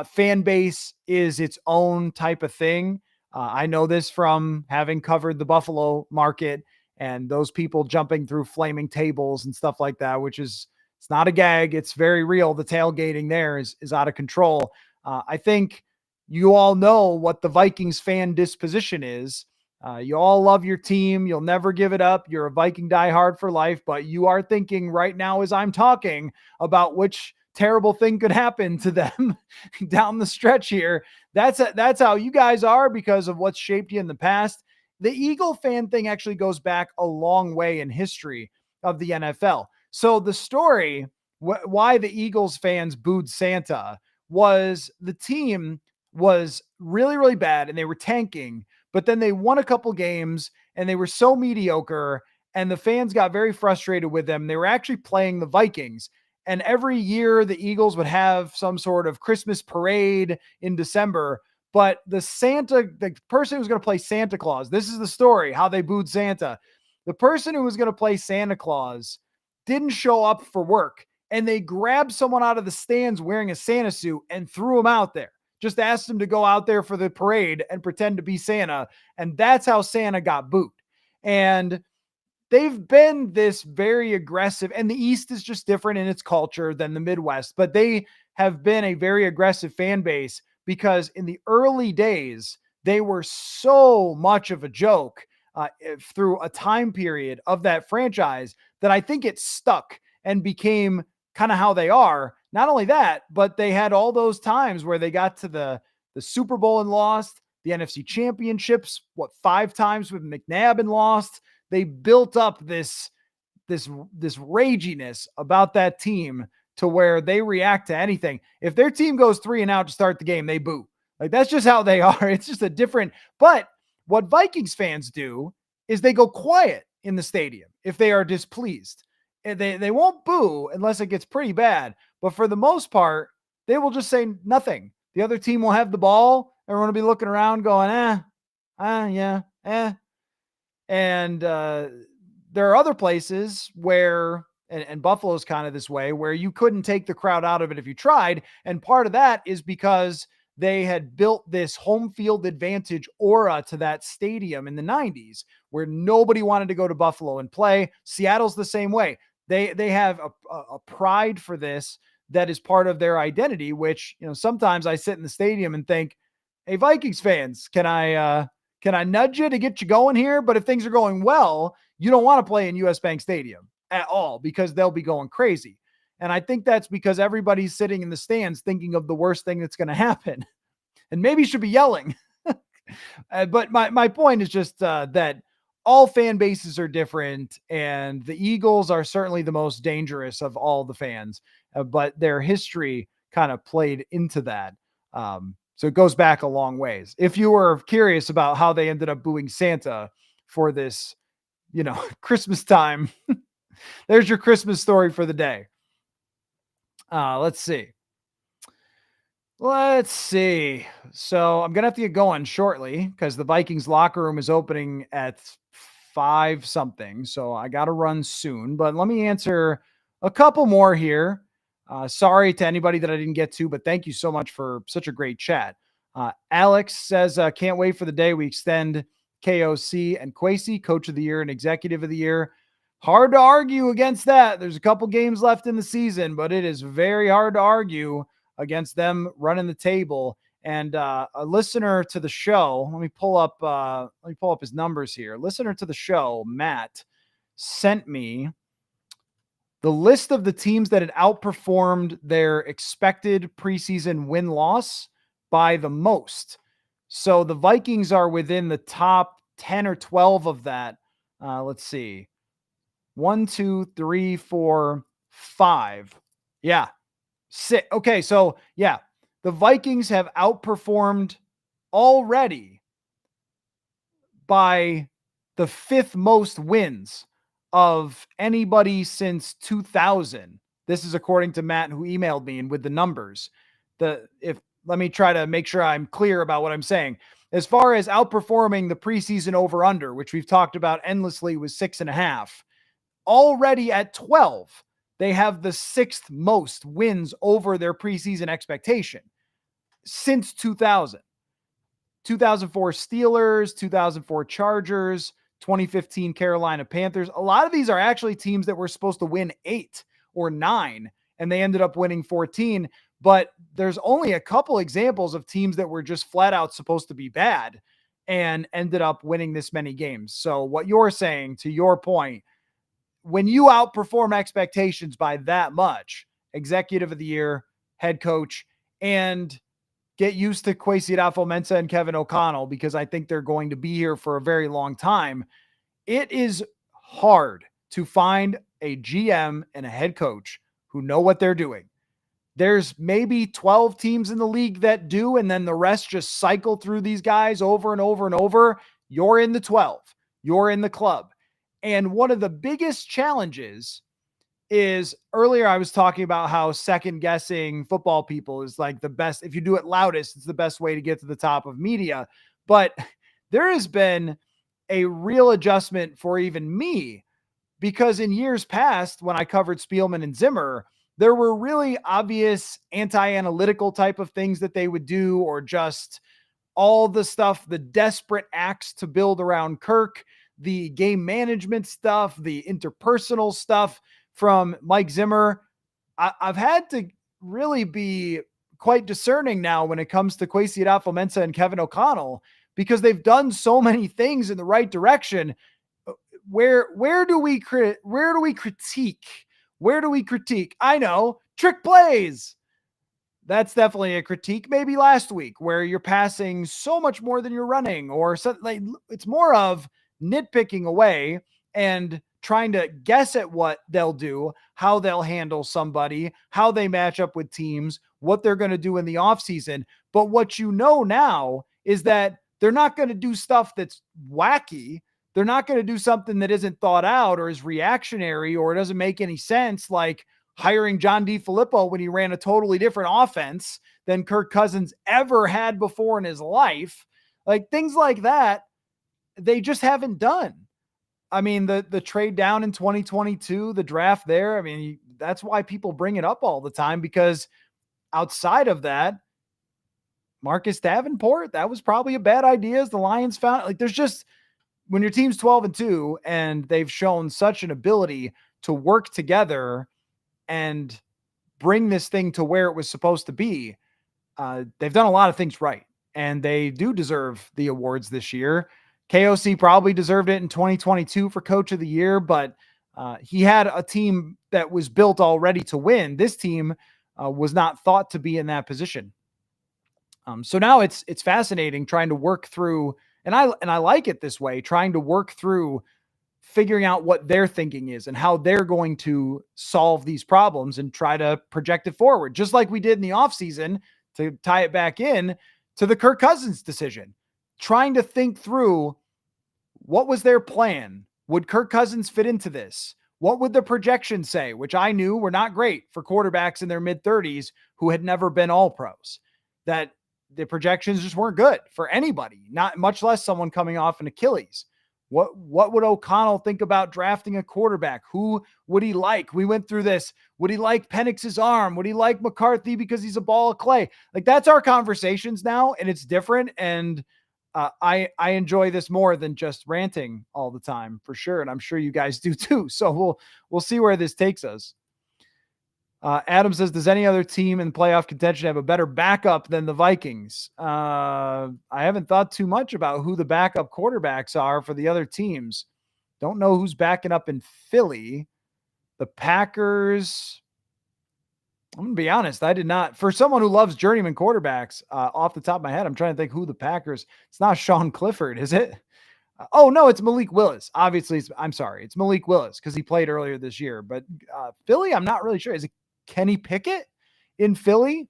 fan base is its own type of thing. I know this from having covered the Buffalo market and those people jumping through flaming tables and stuff like that, which is, it's not a gag. It's very real. The tailgating there is out of control. I think you all know what the Vikings fan disposition is. You all love your team. You'll never give it up. You're a Viking diehard for life, but you are thinking right now as I'm talking about which terrible thing could happen to them down the stretch here. That's how you guys are because of what's shaped you in the past. The Eagle fan thing actually goes back a long way in history of the NFL. So the story, why the Eagles fans booed Santa, was the team was really, really bad and they were tanking, but then they won a couple games and they were so mediocre and the fans got very frustrated with them. They were actually playing the Vikings. And every year the Eagles would have some sort of Christmas parade in December. But the person who was going to play Santa Claus, this is the story, how they booed Santa. The person who was going to play Santa Claus didn't show up for work. And they grabbed someone out of the stands wearing a Santa suit and threw him out there. Just asked him to go out there for the parade and pretend to be Santa. And that's how Santa got booed. And they've been this very aggressive, and the East is just different in its culture than the Midwest, but they have been a very aggressive fan base because in the early days, they were so much of a joke through a time period of that franchise that I think it stuck and became kind of how they are. Not only that, but they had all those times where they got to the Super Bowl and lost, the NFC championships, 5 times with McNabb and lost. They built up this raginess about that team to where they react to anything. If their team goes 3-and-out to start the game, they boo. Like, that's just how they are. It's just a different, but what Vikings fans do is they go quiet in the stadium if they are displeased. And they won't boo unless it gets pretty bad. But for the most part, they will just say nothing. The other team will have the ball. Everyone will be looking around going, yeah. And there are other places where, and Buffalo's kind of this way, where you couldn't take the crowd out of it if you tried. And part of that is because they had built this home field advantage aura to that stadium in the 90s where nobody wanted to go to Buffalo and play. Seattle's the same way. They have a pride for this that is part of their identity, which, sometimes I sit in the stadium and think, hey, Vikings fans, can I nudge you to get you going here? But if things are going well, you don't want to play in US Bank Stadium at all because they'll be going crazy. And I think that's because everybody's sitting in the stands thinking of the worst thing that's going to happen. and maybe should be yelling. But my point is just that all fan bases are different, and the Eagles are certainly the most dangerous of all the fans, but their history kind of played into that. So it goes back a long ways. If you were curious about how they ended up booing Santa for this, Christmas time, there's your Christmas story for the day. Let's see. Let's see. So I'm going to have to get going shortly because the Vikings locker room is opening at 5 something. So I got to run soon, but let me answer a couple more here. Sorry to anybody that I didn't get to, but thank you so much for such a great chat. Alex says, can't wait for the day we extend KOC and Kwesi, Coach of the Year and Executive of the Year. Hard to argue against that. There's a couple games left in the season, but it is very hard to argue against them running the table. And a listener to the show, let me pull up his numbers here. Listener to the show, Matt, sent me the list of the teams that had outperformed their expected preseason win-loss by the most. So the Vikings are within the top 10 or 12 of that. Let's see. 1, 2, 3, 4, 5. Yeah. 6. Okay. So yeah, the Vikings have outperformed already by the 5th most wins of anybody since 2000. This is according to Matt, who emailed me and with the numbers. Let me try to make sure I'm clear about what I'm saying. As far as outperforming the preseason over under, which we've talked about endlessly, was 6.5. Already at 12, they have the 6th most wins over their preseason expectation since 2000. 2004 Steelers, 2004 Chargers, 2015 Carolina Panthers. A lot of these are actually teams that were supposed to win 8 or 9, and they ended up winning 14. But there's only a couple examples of teams that were just flat out supposed to be bad and ended up winning this many games. So what you're saying, to your point, when you outperform expectations by that much, executive of the year, head coach, and get used to Kwesi adofo-mensah and Kevin O'Connell, because I think they're going to be here for a very long time. It is hard to find a GM and a head coach who know what they're doing. There's maybe 12 teams in the league that do, and then the rest just cycle through these guys over and over and over. You're in the 12. You're in the club. And one of the biggest challenges is, earlier I was talking about how second guessing football people is like the best. If you do it loudest, it's the best way to get to the top of media. But there has been a real adjustment for even me, because in years past, when I covered Spielman and Zimmer, there were really obvious anti-analytical type of things that they would do, or just all the stuff, the desperate acts to build around Kirk, the game management stuff, the interpersonal stuff from Mike Zimmer. I've had to really be quite discerning now when it comes to Kwesi adofo-mensah and Kevin O'Connell, because they've done so many things in the right direction. Where do we critique? Where do we critique? I know, trick plays. That's definitely a critique. Maybe last week, where you're passing so much more than you're running, or something. Like, it's more of nitpicking away and trying to guess at what they'll do, how they'll handle somebody, how they match up with teams, what they're going to do in the offseason. But what you know now is that they're not going to do stuff that's wacky. They're not going to do something that isn't thought out or is reactionary or doesn't make any sense, like hiring John DeFilippo when he ran a totally different offense than Kirk Cousins ever had before in his life. Like, things like that, they just haven't done. I mean, the trade down in 2022, the draft there, I mean, that's why people bring it up all the time, because outside of that, Marcus Davenport, that was probably a bad idea, as the Lions found. Like, there's just, when your team's 12-2 and they've shown such an ability to work together and bring this thing to where it was supposed to be, they've done a lot of things right, and they do deserve the awards this year. KOC probably deserved it in 2022 for Coach of the Year, but he had a team that was built already to win. This team was not thought to be in that position. So now it's fascinating trying to work through, and I like it this way, trying to work through figuring out what their thinking is and how they're going to solve these problems and try to project it forward, just like we did in the offseason to tie it back in to the Kirk Cousins decision. Trying to think through what was their plan? Would Kirk Cousins fit into this? What would the projections say? Which I knew were not great for quarterbacks in their mid 30s who had never been all pros. That the projections just weren't good for anybody, not much less someone coming off an Achilles. What would O'Connell think about drafting a quarterback? Who would he like? We went through this. Would he like Penix's arm? Would he like McCarthy because he's a ball of clay? Like, that's our conversations now, and it's different. And I enjoy this more than just ranting all the time, for sure, and I'm sure you guys do too. So we'll see where this takes us. Adam says, does any other team in playoff contention have a better backup than the Vikings? I haven't thought too much about who the backup quarterbacks are for the other teams. Don't know who's backing up in Philly. The Packers, I'm going to be honest, I did not. For someone who loves journeyman quarterbacks, off the top of my head, I'm trying to think who the Packers, it's not Sean Clifford, is it? Oh, no, it's Malik Willis. Obviously, it's Malik Willis because he played earlier this year. But Philly, I'm not really sure. Is it Kenny Pickett in Philly?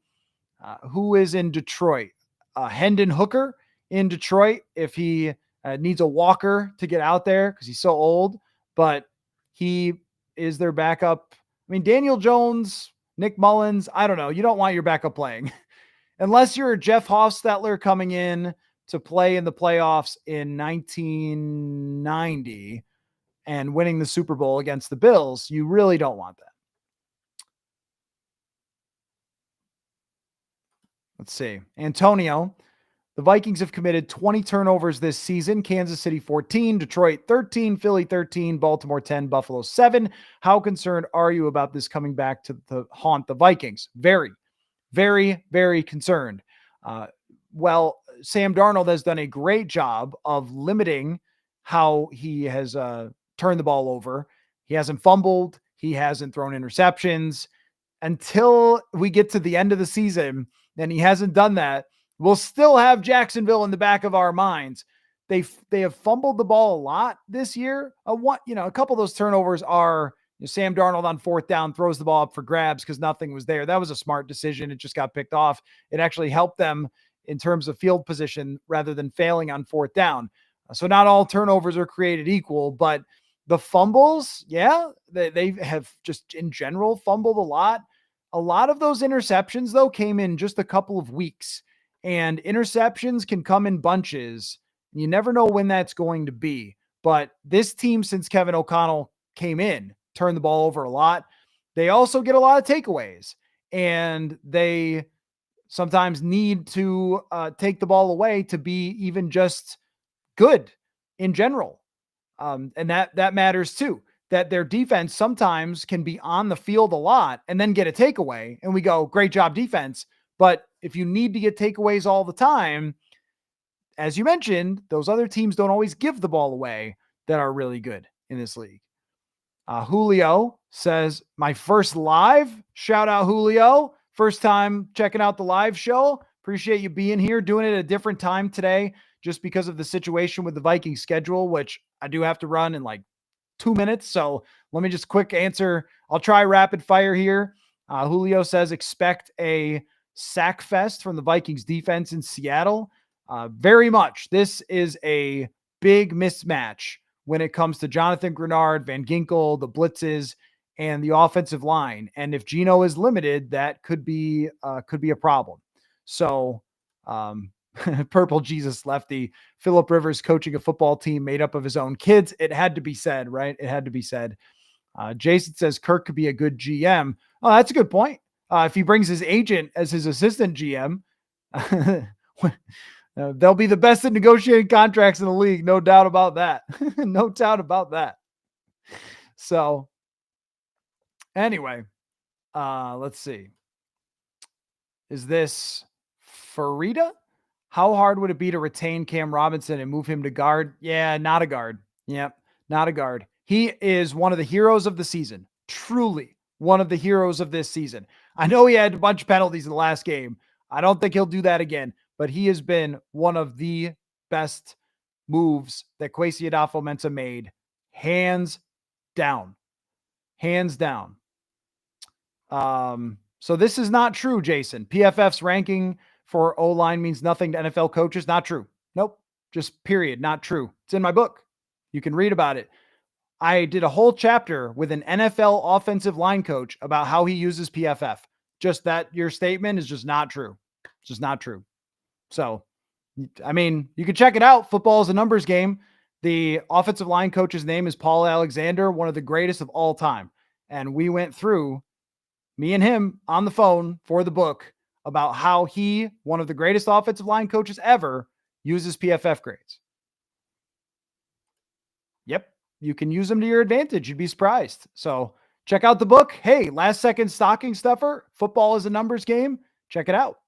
Who is in Detroit? Hendon Hooker in Detroit if he needs a walker to get out there because he's so old. But he is their backup. I mean, Daniel Jones, Nick Mullins, I don't know. You don't want your backup playing. Unless you're Jeff Hofstetler coming in to play in the playoffs in 1990 and winning the Super Bowl against the Bills, you really don't want that. Let's see. Antonio, the Vikings have committed 20 turnovers this season. Kansas City 14, Detroit 13, Philly 13, Baltimore 10, Buffalo 7. How concerned are you about this coming back to haunt the Vikings? Very, very, very concerned. Well, Sam Darnold has done a great job of limiting how he has turned the ball over. He hasn't fumbled. He hasn't thrown interceptions. Until we get to the end of the season, and he hasn't done that, we'll still have Jacksonville in the back of our minds. They have fumbled the ball a lot this year. A couple of those turnovers are Sam Darnold on fourth down throws the ball up for grabs because nothing was there. That was a smart decision. It just got picked off. It actually helped them in terms of field position rather than failing on fourth down. So not all turnovers are created equal, but the fumbles, yeah, they have just in general fumbled a lot. A lot of those interceptions, though, came in just a couple of weeks, and interceptions can come in bunches. You never know when that's going to be. But this team, since Kevin O'Connell came in, turned the ball over a lot. They also get a lot of takeaways, and they sometimes need to take the ball away to be even just good in general. And that matters too, that their defense sometimes can be on the field a lot and then get a takeaway. And we go, great job defense. But if you need to get takeaways all the time, as you mentioned, those other teams don't always give the ball away that are really good in this league. Julio says, my first live, shout out Julio. First time checking out the live show. Appreciate you being here, doing it at a different time today, just because of the situation with the Viking schedule, which I do have to run in like 2 minutes. So let me just quick answer. I'll try rapid fire here. Julio says, expect a sack fest from the Vikings defense in Seattle. Very much. This is a big mismatch when it comes to Jonathan Grenard, Van Ginkel, the blitzes, and the offensive line. And if Geno is limited, that could be a problem. So, Purple Jesus Lefty, Phillip Rivers coaching a football team made up of his own kids. It had to be said, right? It had to be said. Jason says Kirk could be a good GM. Oh, that's a good point. If he brings his agent as his assistant GM, they'll be the best at negotiating contracts in the league. No doubt about that. No doubt about that. So anyway, let's see. Is this Farida? How hard would it be to retain Cam Robinson and move him to guard? Yeah, not a guard. Yep, not a guard. He is one of the heroes of the season. Truly one of the heroes of this season. I know he had a bunch of penalties in the last game. I don't think he'll do that again, but he has been one of the best moves that Kwesi Adofo-Mensah made, hands down. Hands down. So this is not true, Jason. PFF's ranking for O-line means nothing to NFL coaches. Not true. Nope. Just period. Not true. It's in my book. You can read about it. I did a whole chapter with an NFL offensive line coach about how he uses PFF. Just that your statement is just not true. It's just not true. So, I mean, you can check it out. Football is a numbers game. The offensive line coach's name is Paul Alexander, one of the greatest of all time. And we went through, me and him on the phone for the book, about how he, one of the greatest offensive line coaches ever, uses PFF grades. Yep. You can use them to your advantage. You'd be surprised. So check out the book. Hey, last second stocking stuffer. Football is a numbers game. Check it out.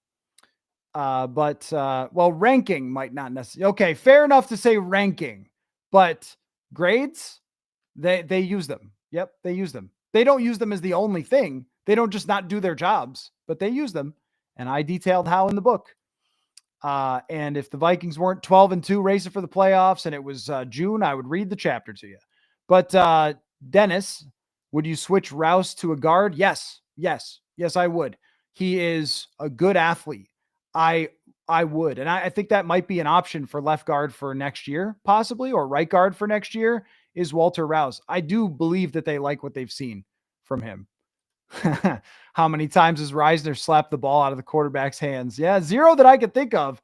Well, ranking might not necessarily. Okay, fair enough to say ranking, but grades, they use them. Yep, they use them. They don't use them as the only thing. They don't just not do their jobs, but they use them. And I detailed how in the book. And if the Vikings weren't 12-2 racing for the playoffs and it was June, I would read the chapter to you. But Dennis, would you switch Rouse to a guard? Yes, I would. He is a good athlete. I would. And I think that might be an option for left guard for next year, possibly, or right guard for next year is Walter Rouse. I do believe that they like what they've seen from him. How many times has Reisner slapped the ball out of the quarterback's hands? Yeah, zero that I could think of.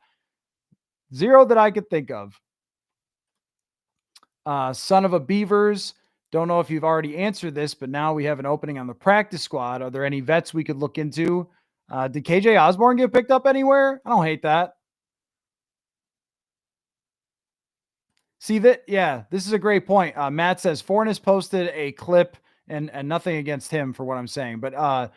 Son of a Beavers. Don't know if you've already answered this, but now we have an opening on the practice squad. Are there any vets we could look into? Did KJ Osborne get picked up anywhere? I don't hate that. See that? Yeah, this is a great point. Matt says Fornes posted a clip, and nothing against him for what I'm saying, but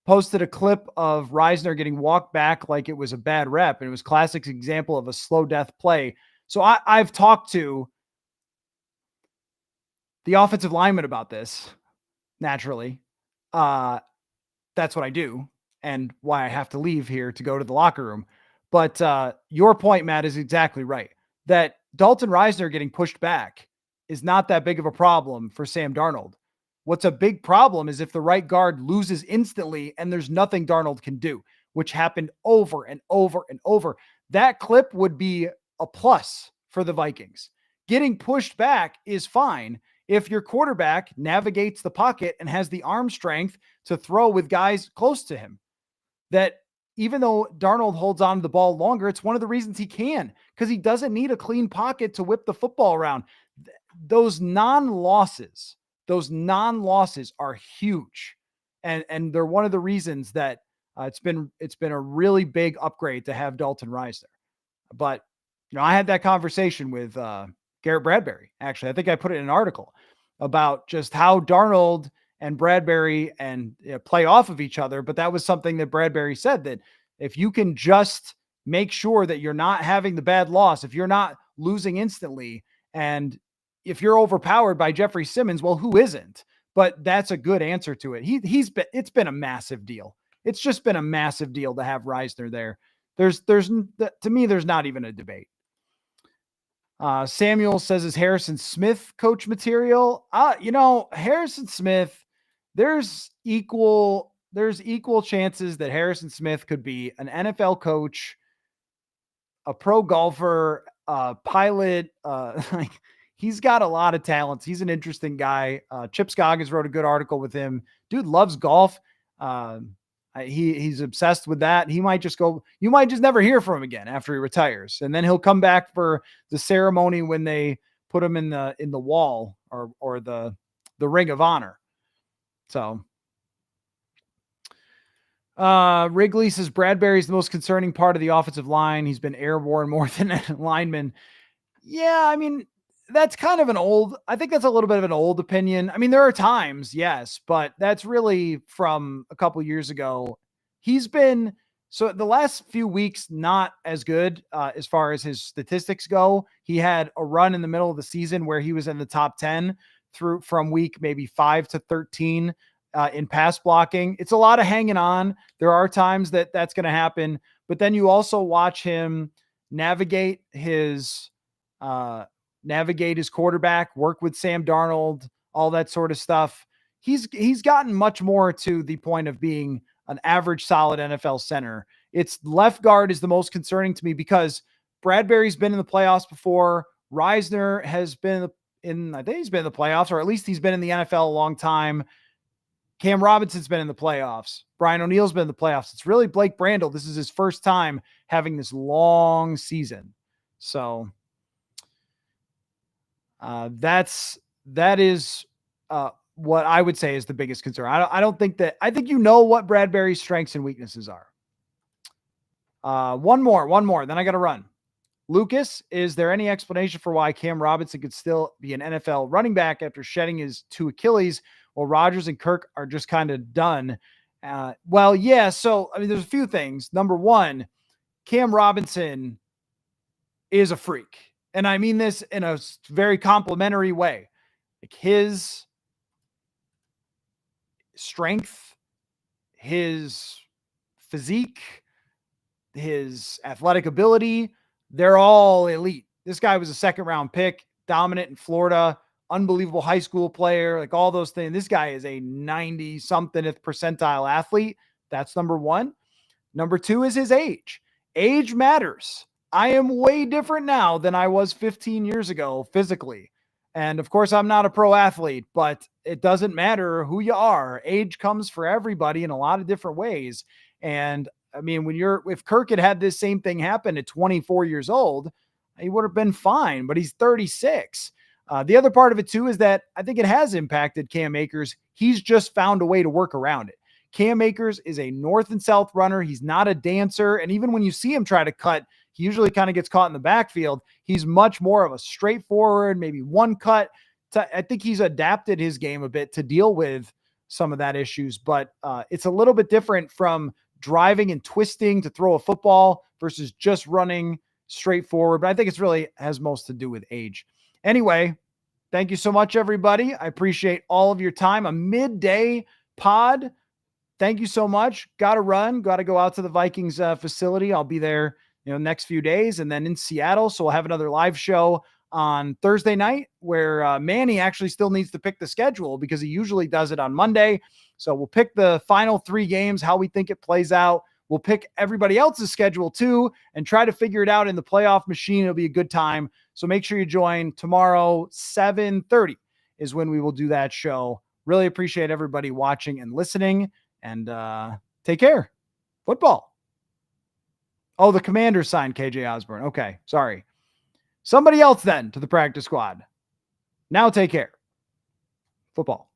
posted a clip of Reisner getting walked back like it was a bad rep, and it was classic example of a slow death play. So I've talked to the offensive lineman about this, naturally. That's what I do and why I have to leave here to go to the locker room. But your point, Matt, is exactly right. That Dalton Reisner getting pushed back is not that big of a problem for Sam Darnold. What's a big problem is if the right guard loses instantly and there's nothing Darnold can do, which happened over and over and over. That clip would be a plus for the Vikings. Getting pushed back is fine if your quarterback navigates the pocket and has the arm strength to throw with guys close to him. That even though Darnold holds on to the ball longer, it's one of the reasons he can, because he doesn't need a clean pocket to whip the football around. Those non-losses are huge. And they're one of the reasons that it's been a really big upgrade to have Dalton Reisner. But, I had that conversation with Garrett Bradbury. Actually, I think I put it in an article about just how Darnold and Bradbury play off of each other. But that was something that Bradbury said, that if you can just make sure that you're not having the bad loss, if you're not losing instantly, and if you're overpowered by Jeffrey Simmons, well, who isn't? But that's a good answer to it. It's been a massive deal. It's just been a massive deal to have Reisner there. To me, there's not even a debate. Samuel says, is Harrison Smith coach material? Harrison Smith, there's equal chances that Harrison Smith could be an NFL coach, a pro golfer, pilot. He's got a lot of talents. He's an interesting guy. Chip Scoggins wrote a good article with him. Dude loves golf. He's obsessed with that. He might just go, you might just never hear from him again after he retires. And then he'll come back for the ceremony when they put him in the wall or the Ring of Honor. So Wrigley says Bradbury's the most concerning part of the offensive line. He's been airborne more than a lineman. Yeah, I mean, that's kind of I think that's a little bit of an old opinion. I mean, there are times, yes, but that's really from a couple years ago. He's been, so the last few weeks, not as good as far as his statistics go. He had a run in the middle of the season where he was in the top 10 from week maybe 5 to 13. in pass blocking. It's a lot of hanging on. There are times that that's going to happen, but then you also watch him navigate his quarterback, work with Sam Darnold, all that sort of stuff. He's gotten much more to the point of being an average, solid NFL center. It's left guard is the most concerning to me because Bradbury's been in the playoffs before. Reisner has been I think he's been in the playoffs, or at least he's been in the NFL a long time. Cam Robinson's been in the playoffs. Brian O'Neill's been in the playoffs. It's really Blake Brandel. This is his first time having this long season. So that is what I would say is the biggest concern. I don't think that, I think you know what Bradbury's strengths and weaknesses are. One more, then I got to run. Lucas, is there any explanation for why Cam Robinson could still be an NFL running back after shedding his 2 Achilles while Rodgers and Kirk are just kind of done? Well, yeah. So, I mean, there's a few things. Number one, Cam Robinson is a freak. And I mean this in a very complimentary way. Like his strength, his physique, his athletic ability, they're all elite. This guy was a 2nd-round pick, dominant in Florida, unbelievable high school player, like all those things. This guy is a 90-somethingth percentile athlete. That's number one. Number two is his age. Age matters. I am way different now than I was 15 years ago physically. And of course, I'm not a pro athlete, but it doesn't matter who you are. Age comes for everybody in a lot of different ways. And I mean, if Kirk had this same thing happen at 24 years old, he would have been fine, but he's 36. The other part of it too is that I think it has impacted Cam Akers. He's just found a way to work around it. Cam Akers is a north and south runner. He's not a dancer. And even when you see him try to cut, he usually kind of gets caught in the backfield. He's much more of a straightforward, maybe one cut. I think he's adapted his game a bit to deal with some of that issues, but it's a little bit different from driving and twisting to throw a football versus just running straightforward. But I think it's really has most to do with age. Anyway, thank you so much, everybody. I appreciate all of your time. A midday pod. Thank you so much. Got to run. Got to go out to the Vikings facility. I'll be there, next few days, and then in Seattle. So we'll have another live show on Thursday night where Manny actually still needs to pick the schedule because he usually does it on Monday. So we'll pick the final 3 games, how we think it plays out. We'll pick everybody else's schedule too and try to figure it out in the playoff machine. It'll be a good time. So make sure you join tomorrow, 7:30 is when we will do that show. Really appreciate everybody watching and listening, and take care. Football. Oh, the Commanders signed KJ Osborne. Okay, sorry. Somebody else then to the practice squad. Now take care. Football.